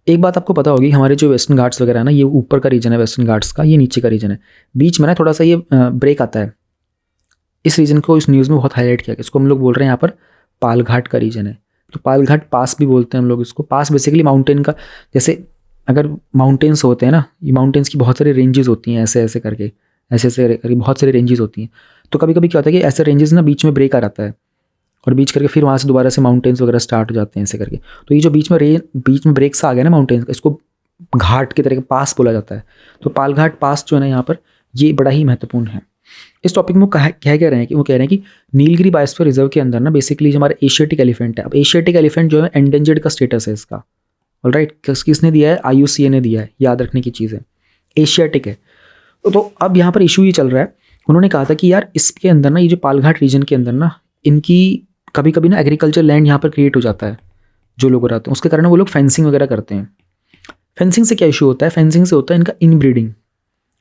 एक बात आपको पता होगी, हमारे जो वेस्टर्न घाट्स वगैरह है ना, ये ऊपर का रीजन है वेस्टर्न घाट्स का, ये नीचे का रीजन है, बीच में ना थोड़ा सा ये ब्रेक आता है। इस रीजन को इस न्यूज़ में बहुत हाईलाइट किया गया, इसको हम लोग बोल रहे हैं यहाँ पर पालघाट का रीजन है। तो पालघाट पास भी बोलते हैं हम लोग इसको। पास बेसिकली माउंटेन का, जैसे अगर माउंटेन्स होते हैं ना, ये माउंटेन्स की बहुत सारी रेंजेस होती हैं, ऐसे ऐसे करके बहुत सारी रेंजेस होती हैं। तो कभी कभी क्या होता है कि ऐसे रेंजेस ना बीच में ब्रेक आ जाता है, और बीच करके फिर वहाँ से दोबारा से माउंटेन्स वगैरह स्टार्ट हो जाते हैं ऐसे करके। तो ये जो बीच में ब्रेक्स आ गया ना माउंटेन्स का, इसको घाट की तरह के पास बोला जाता है। तो पालघाट पास जो है ना यहाँ पर, ये बड़ा ही महत्वपूर्ण है। इस टॉपिक में वो कह रहे हैं कि वो कह रहे हैं कि नीलगिरी बायोस्फीयर रिजर्व के अंदर ना बेसिकली जो हमारा एशियाटिक एलिफेंट है, अब एशियाटिक एलिफेंट जो है एंडेंजर्ड का स्टेटस है इसका। ऑलराइट, किसने दिया है, IUCN ने दिया है, याद रखने की चीज़ है, एशियाटिक है। तो अब यहाँ पर इशू ये चल रहा है, उन्होंने कहा था कि यार इसके अंदर ना, ये जो पालघाट रीजन के अंदर ना, इनकी कभी कभी ना एग्रीकल्चर लैंड यहाँ पर क्रिएट हो जाता है, जो लोग रहते हैं उसके कारण वो लोग फेंसिंग वगैरह करते हैं। फेंसिंग से क्या इशू होता है, फेंसिंग से होता है इनका इनब्रीडिंग।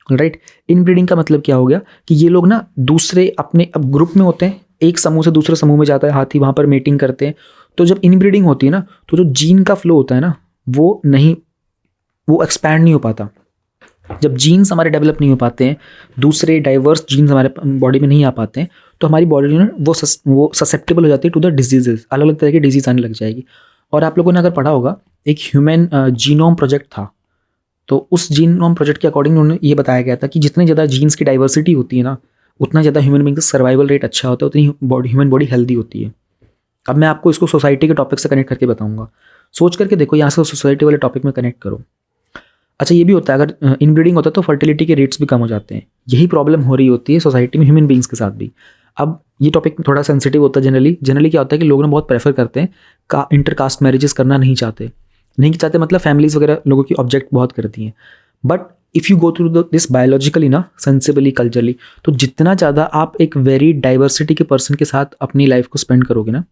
राइट, इनब्रीडिंग का मतलब क्या हो गया कि ये लोग ना दूसरे अपने अब ग्रुप में होते हैं, एक समूह से दूसरे समूह में जाता है हाथी, वहाँ पर मीटिंग करते हैं, तो जब इनब्रीडिंग होती है ना, तो जो जीन का फ्लो होता है ना वो एक्सपैंड नहीं हो पाता। जब जीन्स हमारे डेवलप नहीं हो पाते हैं, दूसरे डाइवर्स जीन्स हमारे बॉडी में नहीं आ पाते हैं, तो हमारी बॉडी जो है वो ससेप्टेबल हो जाती है टू द डिजीजेज, अलग अलग तरह की डिजीज आने लग जाएगी। और आप लोगों ने अगर पढ़ा होगा, एक ह्यूमन जीनोम प्रोजेक्ट था, तो उस जीनोम प्रोजेक्ट के अकॉर्डिंग उन्होंने ये बताया गया था कि जितनी ज़्यादा जीन्स की डाइवर्सिटी होती है ना, उतना ज़्यादा ह्यूमन बींग का सर्वाइवल रेट अच्छा होता है, उतनी ह्यूमन बॉडी हेल्दी होती है। अब मैं आपको इसको सोसाइटी के टॉपिक से कनेक्ट करके बताऊंगा। सोच करके देखो, यहाँ से सोसाइटी वाले टॉपिक में कनेक्ट करो। अच्छा, ये भी होता है, अगर इनब्रीडिंग होता है तो फर्टिलिटी के रेट्स भी कम हो जाते हैं। यही प्रॉब्लम हो रही होती है सोसाइटी में ह्यूमन बींग्स के साथ भी। अब ये टॉपिक थोड़ा सेंसिटिव होता है। जनरली क्या होता है कि लोग ना बहुत प्रेफर करते हैं इंटरकास्ट मैरिजेस करना नहीं चाहते मतलब फैमिलीज वगैरह लोगों की ऑब्जेक्ट बहुत करती हैं। But if you go through this biologically ना, सेंसिबली, कल्चरली, तो जितना ज़्यादा आप एक वेरी डाइवर्सिटी के पर्सन के साथ अपनी लाइफ को स्पेंड करोगे ना,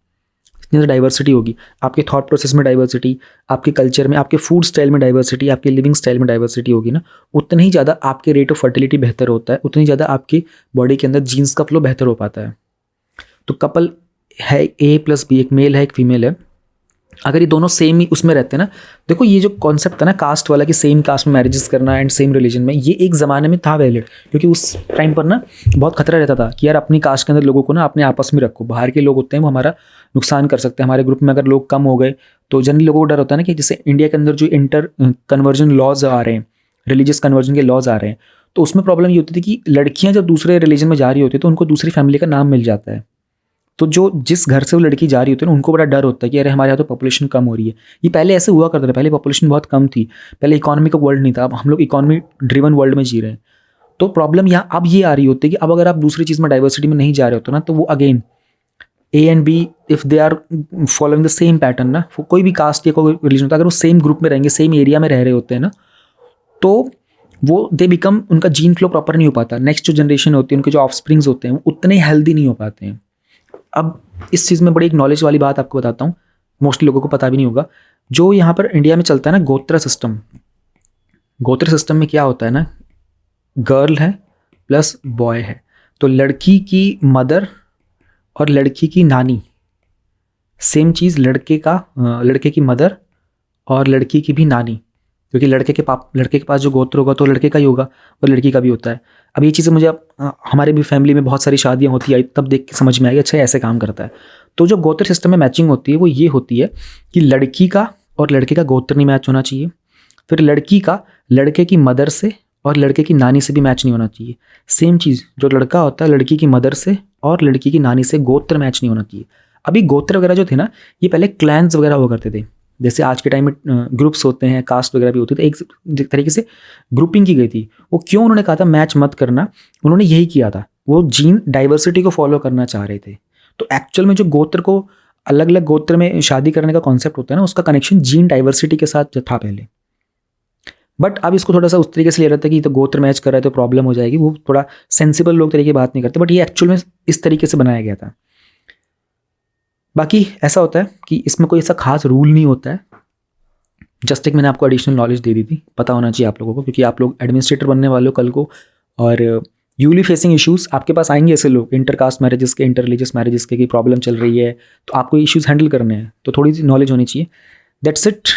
इतनी ज़्यादा डाइवर्सिटी होगी, आपके थॉट प्रोसेस में डाइवर्सिटी, आपके कल्चर में, आपके फूड स्टाइल में डाइवर्सिटी, आपके लिविंग स्टाइल में डाइवर्सिटी होगी ना, उतना ही ज़्यादा आपके रेट ऑफ फर्टिलिटी बेहतर होता है, उतनी ज़्यादा आपकी बॉडी के अंदर जीन्स का फ्लो बेहतर हो पाता है। तो कपल है A+B, एक मेल है एक फीमेल है, अगर ये दोनों सेम ही उसमें रहते हैं ना, देखो ये जो कॉन्सेप्ट था ना कास्ट वाला कि सेम कास्ट में मैरिजेस करना एंड सेम रिलीजन में, ये एक ज़माने में था वैलिड, क्योंकि उस टाइम पर ना बहुत खतरा रहता था कि यार अपनी कास्ट के अंदर लोगों को ना अपने आपस में रखो, बाहर के लोग होते हैं वो हमारा नुकसान कर सकते हैं। हमारे ग्रुप में अगर लोग कम हो गए तो जनरली लोगों को डर होता है ना कि जैसे इंडिया के अंदर जो इंटर कन्वर्जन लॉज आ रहे हैं, रिलीजियस कन्वर्जन के लॉज आ रहे हैं, तो उसमें प्रॉब्लम ये होती थी कि लड़कियाँ जब दूसरे रिलीजन में जा रही होती है तो उनको दूसरी फैमिली का नाम मिल जाता है। तो जो जिस घर से वो लड़की जा रही होती है ना, उनको बड़ा डर होता है कि अरे हमारे यहाँ तो पॉपुलेशन कम हो रही है। ये पहले ऐसे हुआ करता था, पहले पॉपुलेशन बहुत कम थी, पहले इकोनॉमी का वर्ल्ड नहीं था, अब हम लोग इकोनॉमी ड्रिवन वर्ल्ड में जी रहे हैं। तो प्रॉब्लम यहाँ अब ये आ रही होती है कि अब अगर आप दूसरी चीज़ में डाइवर्सिटी में नहीं जा रहे होते ना, तो वो again A and B if they are following the same pattern ना, कोई भी कास्ट या कोई रिलीजन होता है, अगर वो सेम ग्रुप में रहेंगे, सेम एरिया में रह रहे होते हैं ना, तो वो दे बिकम, उनका जीन फ्लो प्रॉपर नहीं हो पाता। नेक्स्ट जो जनरेशन होती है, उनके जो ऑफस्प्रिंग्स होते हैं वो उतने हेल्दी नहीं हो पाते हैं। अब इस चीज़ में बड़ी एक नॉलेज वाली बात आपको बताता हूँ, मोस्टली लोगों को पता भी नहीं होगा। जो यहाँ पर इंडिया में चलता है ना गोत्र सिस्टम में क्या होता है ना, गर्ल है प्लस बॉय है, तो लड़की की मदर और लड़की की नानी सेम चीज़, लड़के की मदर और लड़की की भी नानी, क्योंकि लड़के के पास जो गोत्र होगा तो लड़के का ही होगा और लड़की का भी होता है। अब ये चीज़ें मुझे हमारे भी फैमिली में बहुत सारी शादियाँ होती है, तब देख के समझ में आई, अच्छा ऐसे काम करता है। तो जो गोत्र सिस्टम में मैचिंग होती है वो ये होती है कि लड़की का और लड़के का गोत्र नहीं मैच होना चाहिए, फिर लड़की का लड़के की मदर से और लड़के की नानी से भी मैच नहीं होना चाहिए। सेम चीज़ जो लड़का होता है, लड़की की मदर से और लड़की की नानी से गोत्र मैच नहीं होना चाहिए। अभी गोत्र वगैरह जो थे ना, ये पहले क्लैंस वगैरह हुआ करते थे, जैसे आज के टाइम में ग्रुप्स होते हैं, कास्ट वगैरह भी होती है, तो एक तरीके से ग्रुपिंग की गई थी। वो क्यों उन्होंने कहा था मैच मत करना, उन्होंने यही किया था, वो जीन डाइवर्सिटी को फॉलो करना चाह रहे थे। तो एक्चुअल में जो गोत्र को अलग अलग गोत्र में शादी करने का कॉन्सेप्ट होता है ना, उसका कनेक्शन जीन डाइवर्सिटी के साथ था पहले। बट अब इसको थोड़ा सा उस तरीके से ले रहा था कि तो गोत्र मैच कर रहा है तो प्रॉब्लम हो जाएगी, वो थोड़ा सेंसिबल लोग तरीके बात नहीं करते, बट ये एक्चुअल में इस तरीके से बनाया गया था। बाकी ऐसा होता है कि इसमें कोई ऐसा खास रूल नहीं होता है, जस्ट एक मैंने आपको एडिशनल नॉलेज दे दी थी, पता होना चाहिए आप लोगों को, क्योंकि आप लोग एडमिनिस्ट्रेटर बनने वाले हो कल को, और you will be facing issues. आपके पास आएंगे ऐसे लोग इंटरकास्ट मैरिजेस के, इंटर रिलीजियस मैरिजेस के, की प्रॉब्लम चल रही है, तो आपको इश्यूज़ हैंडल करने हैं, तो थोड़ी सी नॉलेज होनी चाहिए। That's it.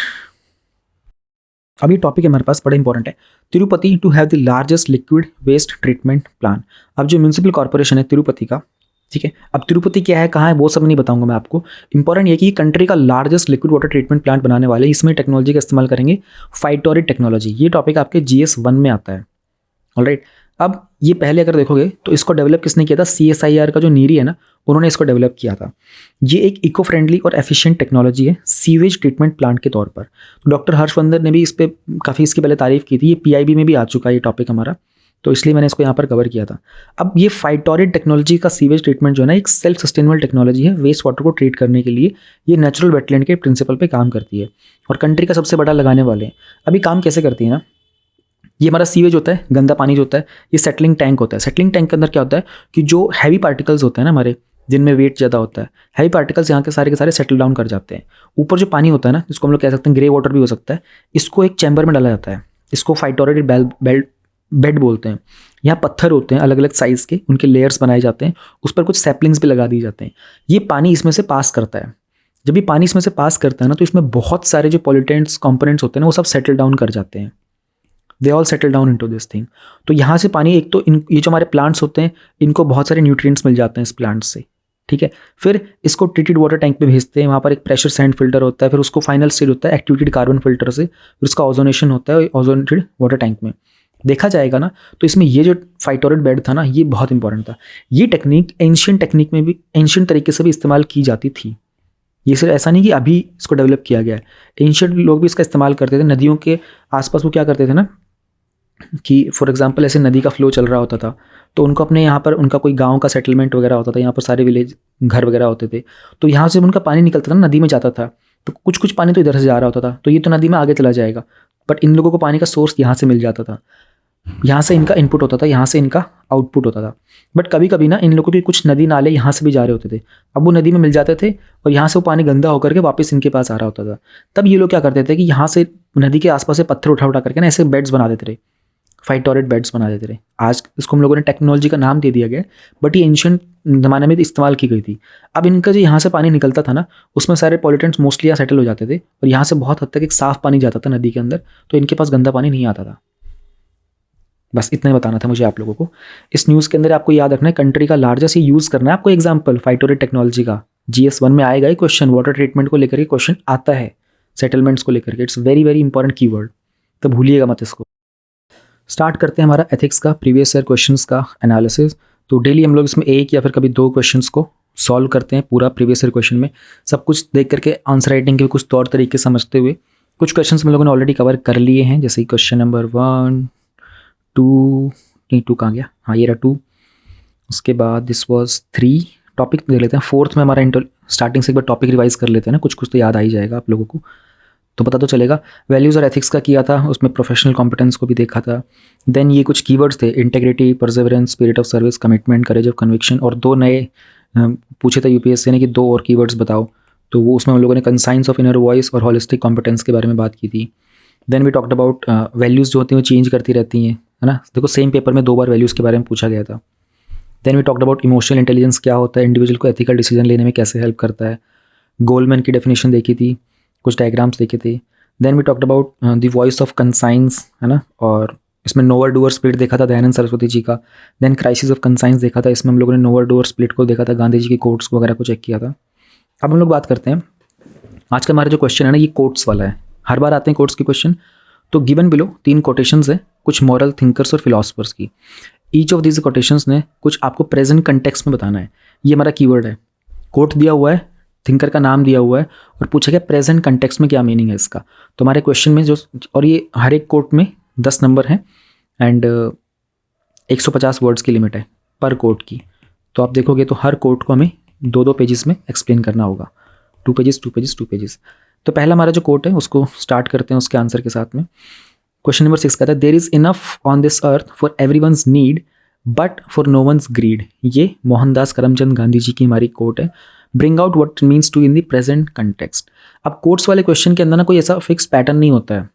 अभी टॉपिक हमारे पास बड़ा इंपॉर्टेंट है, Tirupati to have the largest liquid waste treatment plan. अब जो म्यूनसिपल कॉर्पोरेशन है तिरुपति का, ठीक है, अब तिरुपति क्या है, कहाँ है, वो सब नहीं बताऊंगा मैं आपको। इंपॉर्टेंट ये कि कंट्री का largest liquid water treatment plant बनाने वाले, इसमें टेक्नोलॉजी का इस्तेमाल करेंगे, फाइटोरिक टेक्नोलॉजी। ये टॉपिक आपके GS1 में आता है। ऑलराइट, अब ये पहले अगर देखोगे तो इसको डेवलप किसने किया था, CSIR का जो नीरी है ना, उन्होंने इसको डेवलप किया था। ये एक इको फ्रेंडली और एफिशिएंट टेक्नोलॉजी है सीवेज ट्रीटमेंट प्लांट के तौर पर। तो डॉक्टर हर्षवर्धन ने भी इस पर काफ़ी इसकी पहले तारीफ की थी, ये PIB में भी आ चुका है ये टॉपिक हमारा, तो इसलिए मैंने इसको यहाँ पर कवर किया था। अब ये फाइटोरिक टेक्नोलॉजी का सीवेज ट्रीटमेंट जो है ना, एक सेल्फ सस्टेनेबल टेक्नोलॉजी है वेस्ट वाटर को ट्रीट करने के लिए। ये नेचुरल वेटलैंड के प्रिंसिपल पे काम करती है और कंट्री का सबसे बड़ा लगाने वाले हैं। अभी काम कैसे करती है ना, ये हमारा सीवेज होता है, गंदा पानी जो होता है, ये सेटलिंग टैंक होता है। सेटलिंग टैंक के अंदर क्या होता है कि जो हैवी पार्टिकल्स होते हैं ना हमारे, जिनमें वेट ज़्यादा होता है, हैवी पार्टिकल्स यहाँ के सारे सेटल डाउन कर जाते हैं। ऊपर जो पानी होता है ना, जिसको हम लोग कह सकते हैं ग्रे वाटर भी हो सकता है, इसको एक चैम्बर में डाला जाता है, इसको फाइटोरिक बेड बोलते हैं। यहाँ पत्थर होते हैं अलग अलग साइज़ के, उनके लेयर्स बनाए जाते हैं, उस पर कुछ सैपलिंग्स भी लगा दिए जाते हैं। ये पानी इसमें से पास करता है, जब भी पानी इसमें से पास करता है ना, तो इसमें बहुत सारे जो पॉल्यूटेंट्स कंपोनेंट्स होते हैं ना, वो सब सेटल डाउन कर जाते हैं, they all settle down into this thing. तो यहाँ से पानी, एक तो ये जो हमारे प्लांट्स होते हैं, इनको बहुत सारे न्यूट्रिएंट्स मिल जाते हैं इस प्लांट से, ठीक है। फिर इसको ट्रीटेड वाटर टैंक पे भेजते हैं, वहाँ पर एक प्रेशर सैंड फिल्टर होता है, फिर उसको फाइनल स्टेज होता है एक्टिवेटेड कार्बन फिल्टर से, फिर उसका ओजोनेशन होता है ओजोनेटेड वाटर टैंक में। देखा जाएगा ना, तो इसमें ये जो फाइटोरेट बेड था ना, ये बहुत इंपॉर्टेंट था। ये टेक्निक एंशियंट टेक्निक में भी, एंशियंट तरीके से भी इस्तेमाल की जाती थी। ये सिर्फ ऐसा नहीं कि अभी इसको डेवलप किया गया है, एंशियंट लोग भी इसका इस्तेमाल करते थे। नदियों के आसपास वो क्या करते थे ना, कि फॉर एग्जांपल ऐसे नदी का फ्लो चल रहा होता था, तो उनको अपने यहाँ पर, उनका कोई गांव का सेटलमेंट वगैरह होता था, यहाँ पर सारे विलेज घर वगैरह होते थे, तो यहाँ से उनका पानी निकलता था ना, नदी में जाता था, तो कुछ कुछ पानी तो इधर से जा रहा होता था, तो ये तो नदी में आगे चला जाएगा, बट इन लोगों को पानी का सोर्स यहाँ से मिल जाता था, यहाँ से इनका इनपुट होता था, यहाँ से इनका आउटपुट होता था। बट कभी कभी ना इन लोगों के कुछ नदी नाले यहाँ से भी जा रहे होते थे, अब वो नदी में मिल जाते थे और यहाँ से वो पानी गंदा होकर के वापस इनके पास आ रहा होता था। तब ये लोग क्या करते थे कि यहाँ से नदी के आसपास से पत्थर उठा उठा करके ना ऐसे बेड्स बना देते थे, फाइटोरेट बेड्स बना देते रहे। आज इसको हम लोगों ने टेक्नोलॉजी का नाम दे दिया गया, बट ये एंशियंट ज़माने में इस्तेमाल की गई थी। अब इनका जो यहाँ से पानी निकलता था ना, उसमें सारे पॉल्यूटेंट्स मोस्टली यहाँ सेटल हो जाते थे, और यहाँ से बहुत हद तक एक साफ़ पानी जाता था नदी के अंदर, तो इनके पास गंदा पानी नहीं आता था। बस इतना ही बताना था मुझे आप लोगों को। इस न्यूज़ के अंदर आपको याद रखना है, कंट्री का लार्जेस्ट यूज़ करना है आपको। एग्जाम्पल फाइटोरेट टेक्नोलॉजी का GS1 में आएगा ही क्वेश्चन, वाटर ट्रीटमेंट को लेकर के क्वेश्चन आता है, सेटलमेंट्स को लेकर के। It's very very important keyword, तो भूलिएगा मत इसको। स्टार्ट करते हैं हमारा एथिक्स का प्रीवियस ईयर क्वेश्चंस का एनालिसिस। तो डेली हम लोग इसमें एक या फिर कभी 2 क्वेश्चंस को सॉल्व करते हैं पूरा प्रीवियस ईयर क्वेश्चन में, सब कुछ देख करके आंसर राइटिंग के कुछ तौर तरीके समझते हुए। कुछ क्वेश्चंस हम लोगों ने ऑलरेडी कवर कर लिए हैं, जैसे क्वेश्चन नंबर 1, 2 नहीं 2 कहाँ गया, हाँ ये रहा 2। उसके बाद दिस वॉज 3 टॉपिक देख लेते हैं। 4th में हमारा स्टार्टिंग से एक बार टॉपिक रिवाइज कर लेते हैं ना, कुछ कुछ तो याद आ ही जाएगा आप लोगों को, तो पता तो चलेगा। वैल्यूज़ और एथिक्स का किया था, उसमें प्रोफेशनल कॉम्पिटेंस को भी देखा था। देन ये कुछ कीवर्ड्स थे, integrity, Perseverance, spirit of service, commitment, courage of conviction, और 2 नए पूछे थे यूपीएससी ने कि 2 और कीवर्ड्स बताओ, तो वो उसमें हम लोगों ने कंसाइंस ऑफ इनर वॉइस और हॉलिस्टिक कॉम्पिटेंस के बारे में बात की थी। Then we talked about values जो होती हैं वो चेंज करती रहती हैं, है ना। देखो सेम पेपर में 2 बार वैल्यूज़ के बारे में पूछा गया था। Then we talked about emotional intelligence क्या होता है, इंडिविजुअल को एथिकल डिसीजन लेने में कैसे हेल्प करता है। गोलमैन की डेफिनेशन देखी थी, कुछ डायग्राम्स देखे थे। Then we talked about the voice of conscience, है ना, और इसमें नोवर डूअर स्प्लिट देखा था दयानंद सरस्वती जी का। देन क्राइसिस ऑफ कंसाइंस देखा था, इसमें हम लोगों ने नोवर डूअर स्प्लिट को देखा था, गांधी जी के कोट्स वगैरह को चेक किया था। अब हम लोग बात करते हैं, आज का हमारा जो क्वेश्चन है ना, ये कोट्स वाला है। हर बार आते हैं कोट्स के क्वेश्चन। तो गिवन बिलो 3 कोटेशंस है, कुछ मॉरल थिंकर्स और फिलोसफर्स की। ईच ऑफ दीज कोटेशंस ने कुछ आपको प्रेजेंट कंटेक्स्ट में बताना है। ये हमारा कीवर्ड है, कोट दिया हुआ है, थिंकर का नाम दिया हुआ है, और पूछा गया प्रेजेंट कंटेक्स्ट में क्या मीनिंग है इसका। तो हमारे क्वेश्चन में जो, और ये हर एक कोट में 10 नंबर हैं, एंड 150 वर्ड्स की लिमिट है पर कोट की। तो आप देखोगे तो हर कोट को हमें 2-2 पेजेस में एक्सप्लेन करना होगा, 2 पेजेस 2 पेजेस 2 पेजेस। तो पहला हमारा जो कोट है उसको स्टार्ट करते हैं उसके आंसर के साथ में। क्वेश्चन नंबर 6 कहता है, there is enough on this earth for everyone's need but for no one's greed. ये मोहनदास करमचंद गांधी जी की हमारी कोट है। Bring out what means to in the present context. अब कोट्स वाले क्वेश्चन के अंदर ना कोई ऐसा फिक्स पैटर्न नहीं होता है।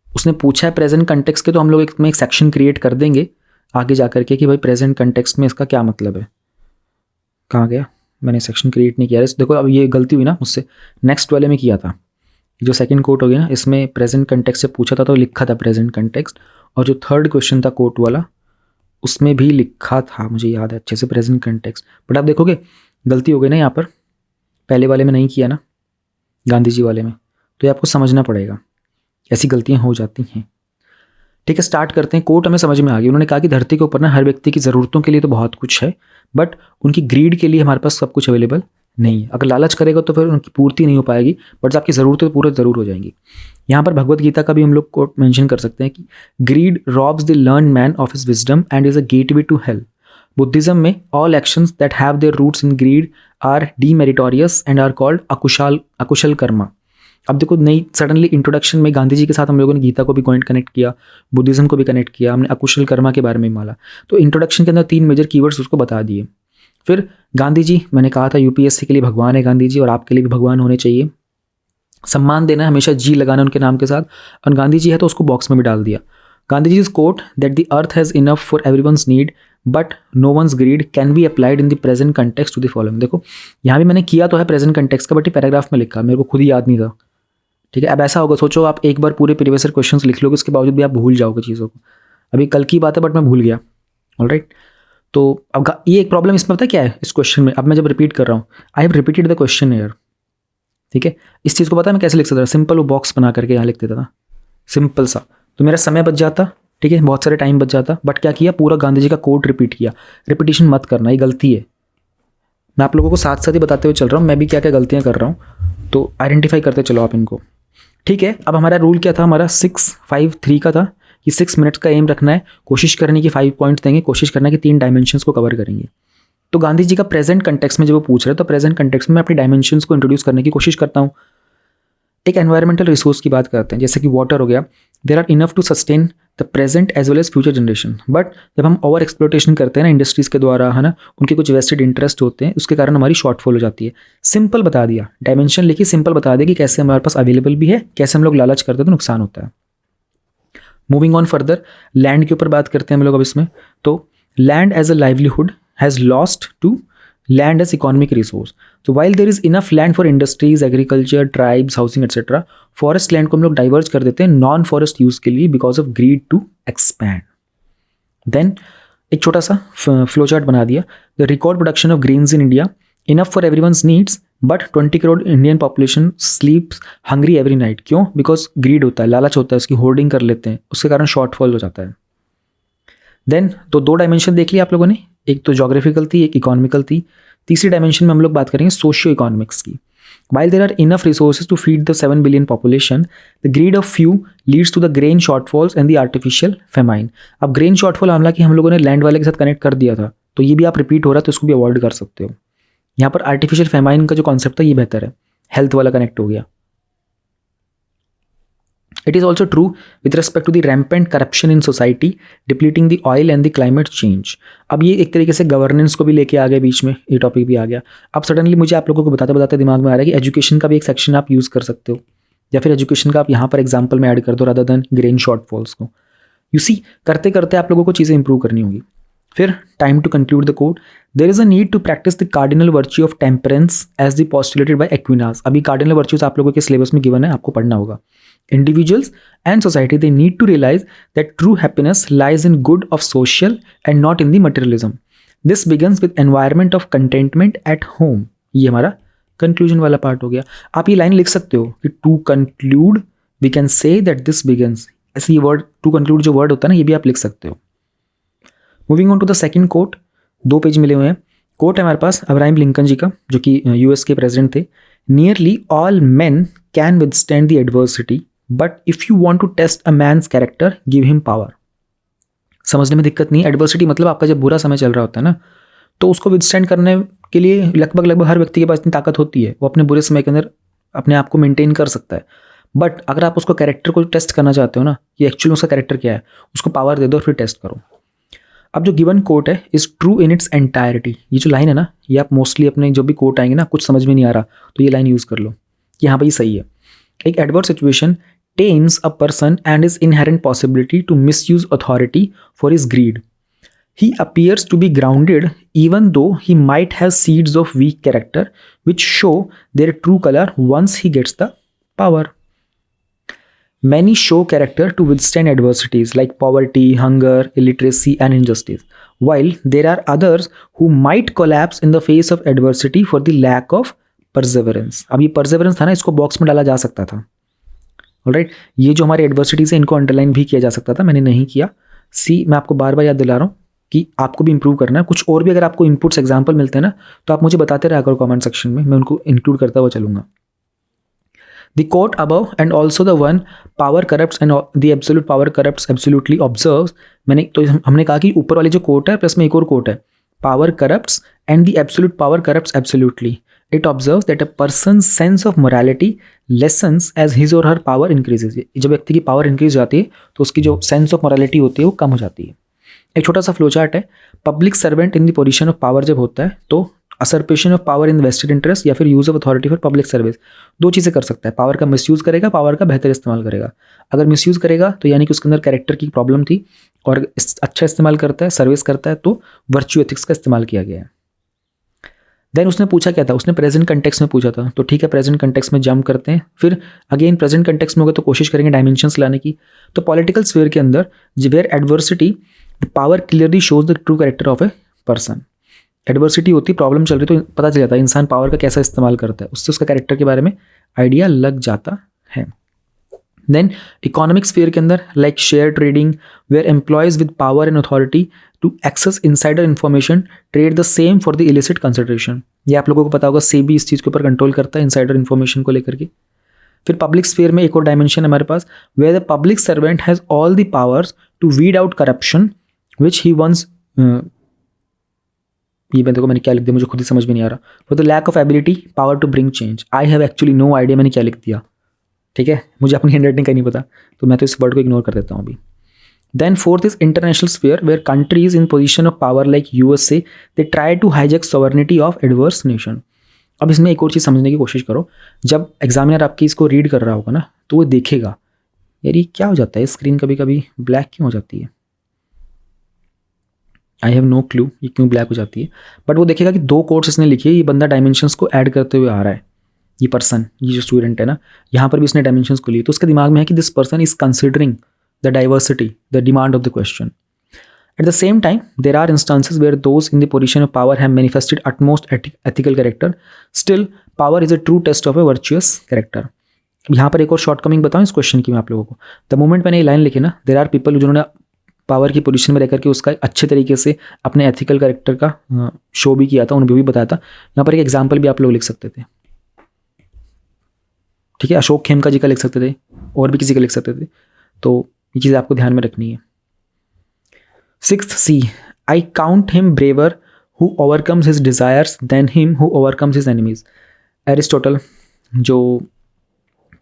उसने पूछा है प्रेजेंट कंटेक्स्ट के, तो हम लोग इसमें एक सेक्शन क्रिएट कर देंगे आगे जा करके कि भाई प्रेजेंट कंटेक्स्ट में इसका क्या मतलब है। कहाँ गया, मैंने सेक्शन क्रिएट नहीं किया। देखो अब ये गलती हुई ना मुझसे, नेक्स्ट वाले में किया था। जो सेकंड कोट हो गया ना, इसमें प्रेजेंट कंटेक्स्ट से पूछा था तो लिखा था प्रेजेंट कंटेक्स्ट, और जो थर्ड क्वेश्चन था कोट वाला उसमें भी लिखा था, मुझे याद है अच्छे से, प्रेजेंट कंटेक्स्ट। बट आप देखोगे गलती हो गई ना यहाँ पर, पहले वाले में नहीं किया ना गांधी जी वाले में, तो ये आपको समझना पड़ेगा, ऐसी गलतियाँ हो जाती हैं। ठीक है, स्टार्ट करते हैं। कोट हमें समझ में आ गई। उन्होंने कहा कि धरती के ऊपर ना हर व्यक्ति की ज़रूरतों के लिए तो बहुत कुछ है, बट उनकी ग्रीड के लिए हमारे पास सब कुछ अवेलेबल नहीं है। अगर लालच करेगा तो फिर उनकी पूर्ति नहीं हो पाएगी, बट आपकी ज़रूरतें पूरे ज़रूर हो जाएंगी। यहाँ पर भगवत गीता का भी हम लोग कोट मेंशन कर सकते हैं कि greed robs the learn man of his wisdom and is a gateway to hell. Buddhism में all actions that have their roots in greed are demeritorious and are called akushal karma. अब देखो नई सडनली इंट्रोडक्शन में गांधी जी के साथ हम लोगों ने गीता को भी कनेक्ट किया, बुद्धिज्म को भी कनेक्ट किया, हमने अकुशल कर्मा के बारे में माला। तो इंट्रोडक्शन के अंदर 3 मेजर कीवर्ड्स उसको बता दिए। फिर गांधी जी, मैंने कहा था यूपीएससी के लिए भगवान है गांधी जी, और आपके लिए भी भगवान होने चाहिए। सम्मान देना है, हमेशा जी लगाना उनके नाम के साथ, और गांधी जी है तो उसको बॉक्स में भी डाल दिया। Gandhi ji is quote that the earth has enough for everyone's need but no one's greed can be applied in the present context to the following. देखो यहाँ भी मैंने किया तो है प्रेजेंट कंटेक्स्ट का, बट ये पैराग्राफ में लिखा, मेरे को खुद ही याद नहीं था। ठीक है, अब ऐसा होगा, सोचो आप एक बार पूरे प्रीवियस क्वेश्चन लिख लोगे, उसके बावजूद भी आप भूल जाओगे चीज़ों को। अभी कल की बात है बट मैं भूल गया। ऑलराइट, तो अब ये एक प्रॉब्लम इसमें पता क्या है इस क्वेश्चन में, अब मैं जब रिपीट कर रहा हूँ, I have repeated the question here. ठीक है, इस चीज़ को पता है मैं कैसे लिख सकता था, सिंपल वो बॉक्स बना करके यहाँ लिख देता था, सिंपल सा, तो मेरा समय बच जाता। ठीक है, बहुत सारे टाइम बच जाता, बट क्या किया, पूरा गांधी जी का कोट रिपीट किया। रिपीटिशन मत करना, ये गलती है। मैं आप लोगों को साथ साथ ही बताते हुए चल रहा हूँ मैं भी क्या क्या गलतियाँ कर रहा हूँ, तो आइडेंटिफाई करते चलो आप इनको। ठीक है, अब हमारा रूल क्या था, हमारा 6-5-3 का था कि 6 मिनट्स का एम रखना है, कोशिश करने की 5 पॉइंट्स देंगे, कोशिश करना है कि 3 डायमेंशंस को कवर करेंगे। तो गांधी जी का प्रेजेंट कंटेक्स्ट में जब वो पूछ रहे हैं, तो प्रेजेंट कंटेक्स्ट में मैं अपनी डायमेंशंस को इंट्रोड्यूस करने की कोशिश करता हूँ। एक एनवायरमेंटल रिसोर्स की बात करते हैं, जैसे कि वाटर हो गया, there are enough to sustain the present as well as future generation. But जब हम ओवर एक्सप्लोटेशन करते हैं ना इंडस्ट्रीज़ के द्वारा, है ना, उनके कुछ वेस्टेड इंटरेस्ट होते हैं, उसके कारण हमारी शॉर्टफॉल हो जाती है। सिंपल बता दिया, डायमेंशन लिखी, सिंपल बता दिया कि कैसे हमारे पास अवेलेबल भी है, कैसे हम लोग लालच करते हैं तो नुकसान होता है। मूविंग ऑन फर्दर, लैंड के ऊपर बात करते हैं हम लोग अब इसमें। तो land as a livelihood has lost to land as economic resource. So while there is enough land for industries, agriculture, tribes, housing etc, forest land को हम लोग डाइवर्ज कर देते हैं नॉन फॉरेस्ट यूज के लिए because of greed to expand. Then एक छोटा सा फ्लो चार्ट बना दिया, the record production of grains in India enough for everyone's needs, but 20 crore Indian population sleeps hungry every night. क्यों? बिकॉज ग्रीड होता है, लालच होता है, उसकी होर्डिंग कर लेते हैं, उसके कारण शॉर्टफॉल हो जाता है। देन तो 2 डायमेंशन देख लिया आप लोगों ने, एक तो जोग्राफिकल थी, एक इकोनॉमिकल थी। तीसरी डायमेंशन में हम लोग बात करेंगे सोशियो इकोनॉमिक्स की। While there are enough resources to feed the 7 billion population, the greed of few leads to the grain shortfalls and the artificial famine. अब ग्रेन शॉर्टफॉल हालांकि हम लोगों ने लैंड वाले के साथ कनेक्ट कर दिया था, तो ये भी आप रिपीट हो रहा है तो इसको भी अवॉइड कर सकते हो। यहाँ पर आर्टिफिशियल फेमाइन का जो कॉन्सेप्ट था ये बेहतर है, हेल्थ वाला कनेक्ट हो गया। It is also true with respect to the rampant corruption in society, depleting the oil and the climate change. अब ये एक तरीके से गवर्नेंस को भी लेके आ गया बीच में, ये टॉपिक भी आ गया। अब सडनली मुझे आप लोगों को बताते बताते दिमाग में आ रहा है कि एजुकेशन का भी एक सेक्शन आप यूज़ कर सकते हो, या फिर एजुकेशन का आप यहाँ पर एग्जाम्पल में ऐड कर दो रादर देन ग्रेन शॉर्टफॉल्स को। यू सी, करते करते आप लोगों को चीज़ें इंप्रूव करनी होगी। फिर time to conclude the code, there is a need to practice the cardinal virtue of temperance as the postulated by Aquinas. अभी कार्डिनल वर्च्यूज आप लोगों के सिलेबस में गिवन है, आपको पढ़ना होगा। Individuals and society, they need to realize that true happiness lies in good of social and not in the materialism. This begins with environment of contentment at home. ये हमारा conclusion वाला part हो गया। आप ये लाइन लिख सकते हो कि to conclude we can say that this begins, ऐसे ये वर्ड to conclude जो वर्ड होता है ना, ये भी आप लिख सकते हो। Moving on to the second quote, 2 page मिले हुए हैं। कोट है हमारे पास अब्राहम लिंकन जी का, जो कि यूएस के प्रेसिडेंट थे। Nearly all men can withstand the adversity, but if you want to test a man's character give him power. समझने में दिक्कत नहीं, एडवर्सिटी मतलब आपका जब बुरा समय चल रहा होता है ना, तो उसको विदस्टैंड करने के लिए लगभग हर व्यक्ति के पास इतनी ताकत होती है, वो अपने बुरे समय के अंदर अपने आप को मेंटेन कर सकता है। बट अगर आप उसको कैरेक्टर को टेस्ट करना चाहते हो ना, कि एक्चुअली उसका कैरेक्टर क्या है, उसको पावर दे दो और फिर टेस्ट करो। अब जो गिवन कोट है is true in its entirety. ये जो लाइन है ना, ये आप मोस्टली अपने जो भी कोट आएंगे ना, कुछ समझ में नहीं आ रहा तो ये लाइन यूज़ कर लो कि हाँ भाई सही है। एक adverse situation tames a person and his inherent possibility to misuse authority for his greed. He appears to be grounded even though he might have seeds of weak character which show their true color once he gets the power. Many show character to withstand adversities like poverty, hunger, illiteracy and injustice, while there are others who might collapse in the face of adversity for the lack of perseverance. अब ये perseverance था ना, इसको box में डाला जा सकता था। ऑलराइट, ये जो हमारी एडवर्सिटीज है इनको अंडरलाइन भी किया जा सकता था, मैंने नहीं किया। मैं आपको बार बार याद दिला रहा हूँ कि आपको भी इंप्रूव करना है। कुछ और भी अगर आपको इनपुट्स एग्जांपल मिलते हैं ना, तो आप मुझे बताते रहा करो कमेंट सेक्शन में, मैं उनको इंक्लूड करता हुआ चलूंगा। The quote above and also the one power corrupts and the absolute power corrupts absolutely observes. हमने कहा कि ऊपर वाली जो कोट है प्लस में एक और कोट है, power corrupts and the absolute power corrupts absolutely. It observes that a person's sense of morality lessens as his or her power increases. जब व्यक्ति की पावर इंक्रीज जाती है तो उसकी जो सेंस ऑफ मोरालिटी होती है वो कम हो जाती है। एक छोटा सा फ्लो चार्ट है। Public servant in the position of power जब होता है तो usurpation of power in vested interest या फिर use of authority for public service. दो चीज़ें कर सकता है, पावर का मिसयूज करेगा, पावर का बेहतर इस्तेमाल करेगा। अगर मिसयूज करेगा तो यानी कि उसके अंदर कैरेक्टर की प्रॉब्लम थी, और अच्छा इस्तेमाल करता है, सर्विस करता है, तो वर्च्यू एथिक्स का इस्तेमाल किया गया है। देन उसने पूछा क्या था, उसने प्रेजेंट कंटेक्स्ट में पूछा था, तो ठीक है प्रेजेंट कंटेक्स्ट में जंप करते हैं। फिर अगेन प्रेजेंट कंटेक्स्ट में होगा तो कोशिश करेंगे डायमेंशंस लाने की। तो पॉलिटिकल स्फीयर के अंदर where adversity the power clearly shows the true character of a person. Adversity होती, प्रॉब्लम चल रही तो पता चल जाता है इंसान पावर का कैसा इस्तेमाल करता है, उससे उसका कैरेक्टर के बारे में आइडिया लग जाता है। देन इकोनॉमिक स्फीयर के अंदर like share trading where employees with power and authority to access insider information trade the same for the illicit consideration. ये आप लोगों को पता होगा, सेबी इस चीज़ के ऊपर कंट्रोल करता है इनसाइडर इन्फॉर्मेशन को लेकर के। फिर पब्लिक स्फीयर में एक और डायमेंशन है हमारे पास, where the public servant has all the powers to weed out corruption which he once, ये देखो मैंने क्या लिख दिया, मुझे खुद ही समझ में नहीं आ रहा। For the lack of ability power to bring change. I have actually no idea मैंने क्या लिख दिया, ठीक है, मुझे अपनी हैंडराइटिंग का नहीं पता, तो मैं तो इस वर्ड को इग्नोर कर देता हूँ अभी। Then fourth is international sphere where countries in position of power like USA they try to hijack sovereignty of adverse nation. अब इसमें एक और चीज़ समझने की कोशिश करो, जब एग्जामिनर आपकी इसको रीड कर रहा होगा ना तो वो देखेगा यार ये क्या हो जाता है, स्क्रीन कभी कभी ब्लैक क्यों हो जाती है, आई हैव नो क्लू ये क्यों ब्लैक हो जाती है, बट वो देखेगा कि दो कोट्स इसने लिखी है, ये बंदा डायमेंशंस को ऐड करते हुए आ रहा है, ये पर्सन, ये जो स्टूडेंट है ना, यहाँ पर भी इसने डायमेंशंस को लिए, तो उसके दिमाग में है कि this person is considering the diversity, the demand of the question. At the same time, there are instances where those in the position of power have manifested utmost ethical character. Still, power is a true test of a virtuous character. यहाँ पर एक और shortcoming बताऊँ इस question की मैं आप लोगों को। द मोमेंट मैंने ये लाइन लिखी ना, देर आर पीपल जिन्होंने पावर की पोजीशन में रहकर के उसका अच्छे तरीके से अपने एथिकल कैरेक्टर का शो भी किया था, उन्हें भी बताया था। यहाँ पर एक एग्जाम्पल भी आप लोग लिख सकते थे, ठीक है, अशोक खेमका जी का लिख सकते थे, और भी किसी का लिख सकते थे, तो ये चीज़ आपको ध्यान में रखनी है। 6th C, I count him braver who overcomes his desires than him who overcomes his enemies. Aristotle जो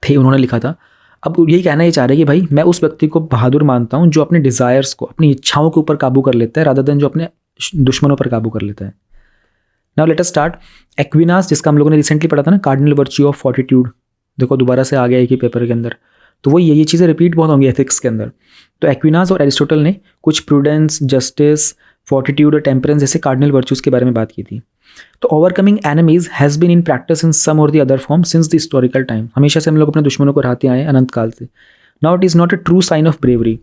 थे उन्होंने लिखा था। अब यही कहना ये चाह रहे हैं कि भाई मैं उस व्यक्ति को बहादुर मानता हूँ जो अपने डिज़ायर्स को, अपनी इच्छाओं के ऊपर काबू कर लेता है, रादर देन जो अपने दुश्मनों पर काबू कर लेता है। Now let us start. Aquinas, जिसका हम लोगों ने रिसेंटली पढ़ा था ना, कार्डिनल वर्च्यू ऑफ फोर्टिट्यूड, देखो दोबारा से आ गया एक ही पेपर के अंदर, तो वो ये चीज़ें रिपीट बहुत होंगी एथिक्स के अंदर। तो एक्विनास और एरिस्टोटल ने कुछ प्रूडेंस, जस्टिस, फोर्टिट्यूड और टेम्परेंस जैसे कार्डिनल वर्च्यूज़ के बारे में बात की थी। तो overcoming enemies has been in practice in some और the other form since the historical time. हमेशा से हम लोग अपने दुश्मनों को हराते आए हैं अनंत काल से। Now it is not a true sign of bravery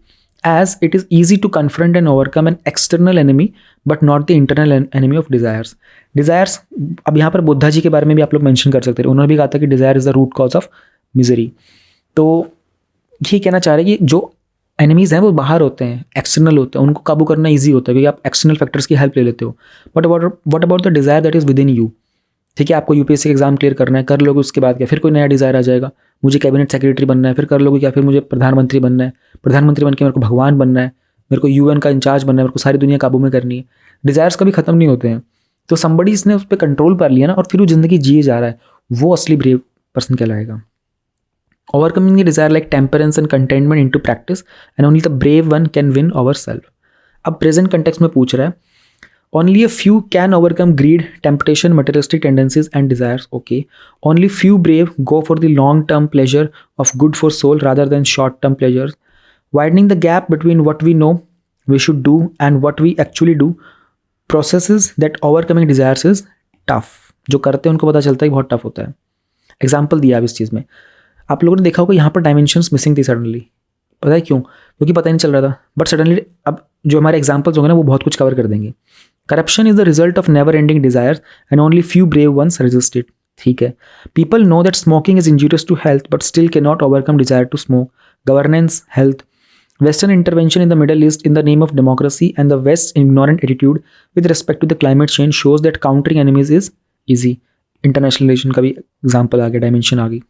as it is easy to confront and overcome an external enemy but not the internal enemy of desires. Desires, अब यहाँ पर बुद्धा जी के बारे में भी आप लोग मेंशन कर सकते हैं, उन्होंने भी कहा था कि desire is the root cause of misery. तो ये कहना चाह रहे हैं कि जो एनिमीज़ हैं वो बाहर होते हैं, एक्सटर्नल होते हैं, उनको काबू करना इजी होता है क्योंकि आप एक्सटर्नल फैक्टर्स की हेल्प ले लेते हो। But what about the desire that is with in you. ठीक है, आपको यूपीएससी एग्जाम क्लियर करना है, कर लोगे, उसके बाद क्या फिर कोई नया डिज़ायर आ जाएगा, मुझे कैबिनेट सेक्रेटरी बनना है, फिर कर लोगे क्या, फिर मुझे प्रधानमंत्री बनना है, प्रधानमंत्री बन के मेरे को भगवान बनना है, मेरे को यूएन का इंचार्ज बनना है, मेरे को सारी दुनिया काबू में करनी है। डिज़ायर्स कभी ख़त्म नहीं होते हैं। तो समबडी इसने उस पर कंट्रोल कर लिया ना और फिर वो ज़िंदगी जिए जा रहा है, वो असली ब्रेव पर्सन कहलाएगा। Overcoming the desire like temperance and contentment into practice and only the brave one can win over self. अब present context में पूछ रहा है, only a few can overcome greed, temptation, materialistic tendencies and desires. Okay, only few brave go for the long-term pleasure of good for soul rather than short-term pleasures. Widening the gap between what we know we should do and what we actually do processes that overcoming desires is tough. जो करते हैं उनको पता चलता है कि बहुत tough होता है। एग्जाम्पल दिया अब इस चीज़ में, आप लोगों ने देखा होगा यहाँ पर डायमेंशंस मिसिंग थी सडनली। पता है क्यों? क्योंकि पता ही नहीं चल रहा था, बट सडनली अब जो हमारे एग्जाम्पल्स होंगे ना वो बहुत कुछ कवर कर देंगे। Corruption is the result of never ending desires and only few brave ones resist it. ठीक है, people know that smoking is injurious to health but still can not overcome desire to smoke. Governance, health, Western intervention in the Middle East in the name of democracy and the West's ignorant attitude with respect to the climate change shows that countering enemies is easy. International relation का भी example आ गया, dimension आ गई।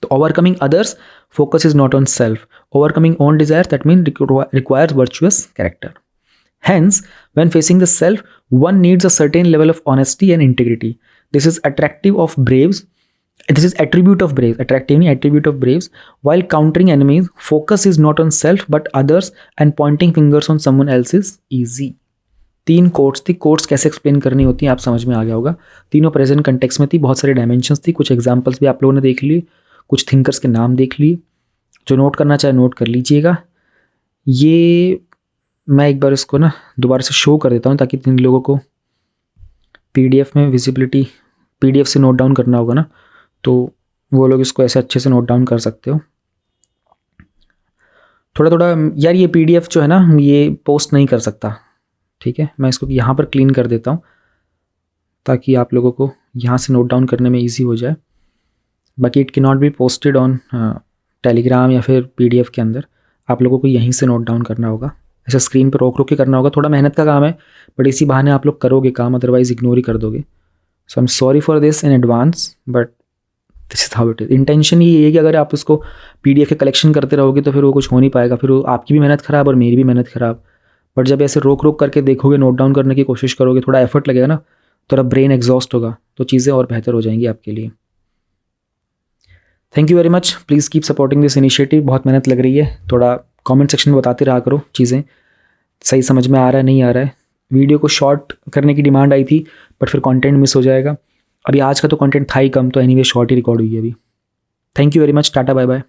तो overcoming others focus is not on self. Overcoming own desires, that means requires virtuous character. Hence, when facing the self, one needs a certain level of honesty and integrity. This is attractive of braves. This is attribute of braves. Attribute of braves. While countering enemies, focus is not on self but others and pointing fingers on someone else is easy. 3 quotes थी। Quotes कैसे explain करनी होती हैं आप समझ में आ गया होगा। तीनों प्रेजेंट कंटेक्स्ट में थी, बहुत सारे डायमेंशंस थी, कुछ एग्जांपल्स भी आप लोगों ने देख लिए, कुछ थिंकर्स के नाम देख लिए। जो नोट करना चाहे नोट कर लीजिएगा। ये मैं एक बार इसको ना दोबारा से शो कर देता हूँ ताकि जिन लोगों को PDF में विजिबिलिटी, PDF से नोट डाउन करना होगा ना, तो वो लोग इसको ऐसे अच्छे से नोट डाउन कर सकते हो। थोड़ा थोड़ा यार ये PDF जो है ना ये पोस्ट नहीं कर सकता, ठीक है। मैं इसको यहाँ पर क्लीन कर देता हूँ ताकि आप लोगों को यहाँ से नोट डाउन करने में ईजी हो जाए। बाकी it can not be posted on Telegram या फिर PDF के अंदर, आप लोगों को यहीं से नोट डाउन करना होगा। ऐसा स्क्रीन पर रोक रोक के करना होगा, थोड़ा मेहनत का काम है, बट इसी बहाने आप लोग करोगे काम, अदरवाइज इग्नोर ही कर दोगे। So I am sorry for this in advance, but this is how it is. Intention ही है कि अगर आप उसको PDF के कलेक्शन करते रहोगे तो फिर वो कुछ हो नहीं पाएगा, फिर वो आपकी भी मेहनत ख़राब और मेरी भी मेहनत ख़राब। बट जब ऐसे रोक रोक करके देखोगे, नोट डाउन करने की कोशिश करोगे, थोड़ा एफर्ट लगेगा ना, थोड़ा ब्रेन एग्जॉस्ट होगा, तो चीज़ें और बेहतर हो जाएंगी आपके लिए। Thank you very much, please keep supporting this initiative. बहुत मेहनत लग रही है, थोड़ा कमेंट सेक्शन में बताते रहा करो चीज़ें सही समझ में आ रहा है नहीं आ रहा है। वीडियो को शॉर्ट करने की डिमांड आई थी, बट फिर कंटेंट मिस हो जाएगा। अभी आज का तो कंटेंट था ही कम, तो एनीवे शॉर्ट ही रिकॉर्ड हुई है अभी। थैंक यू वेरी मच, टाटा बाय बाय।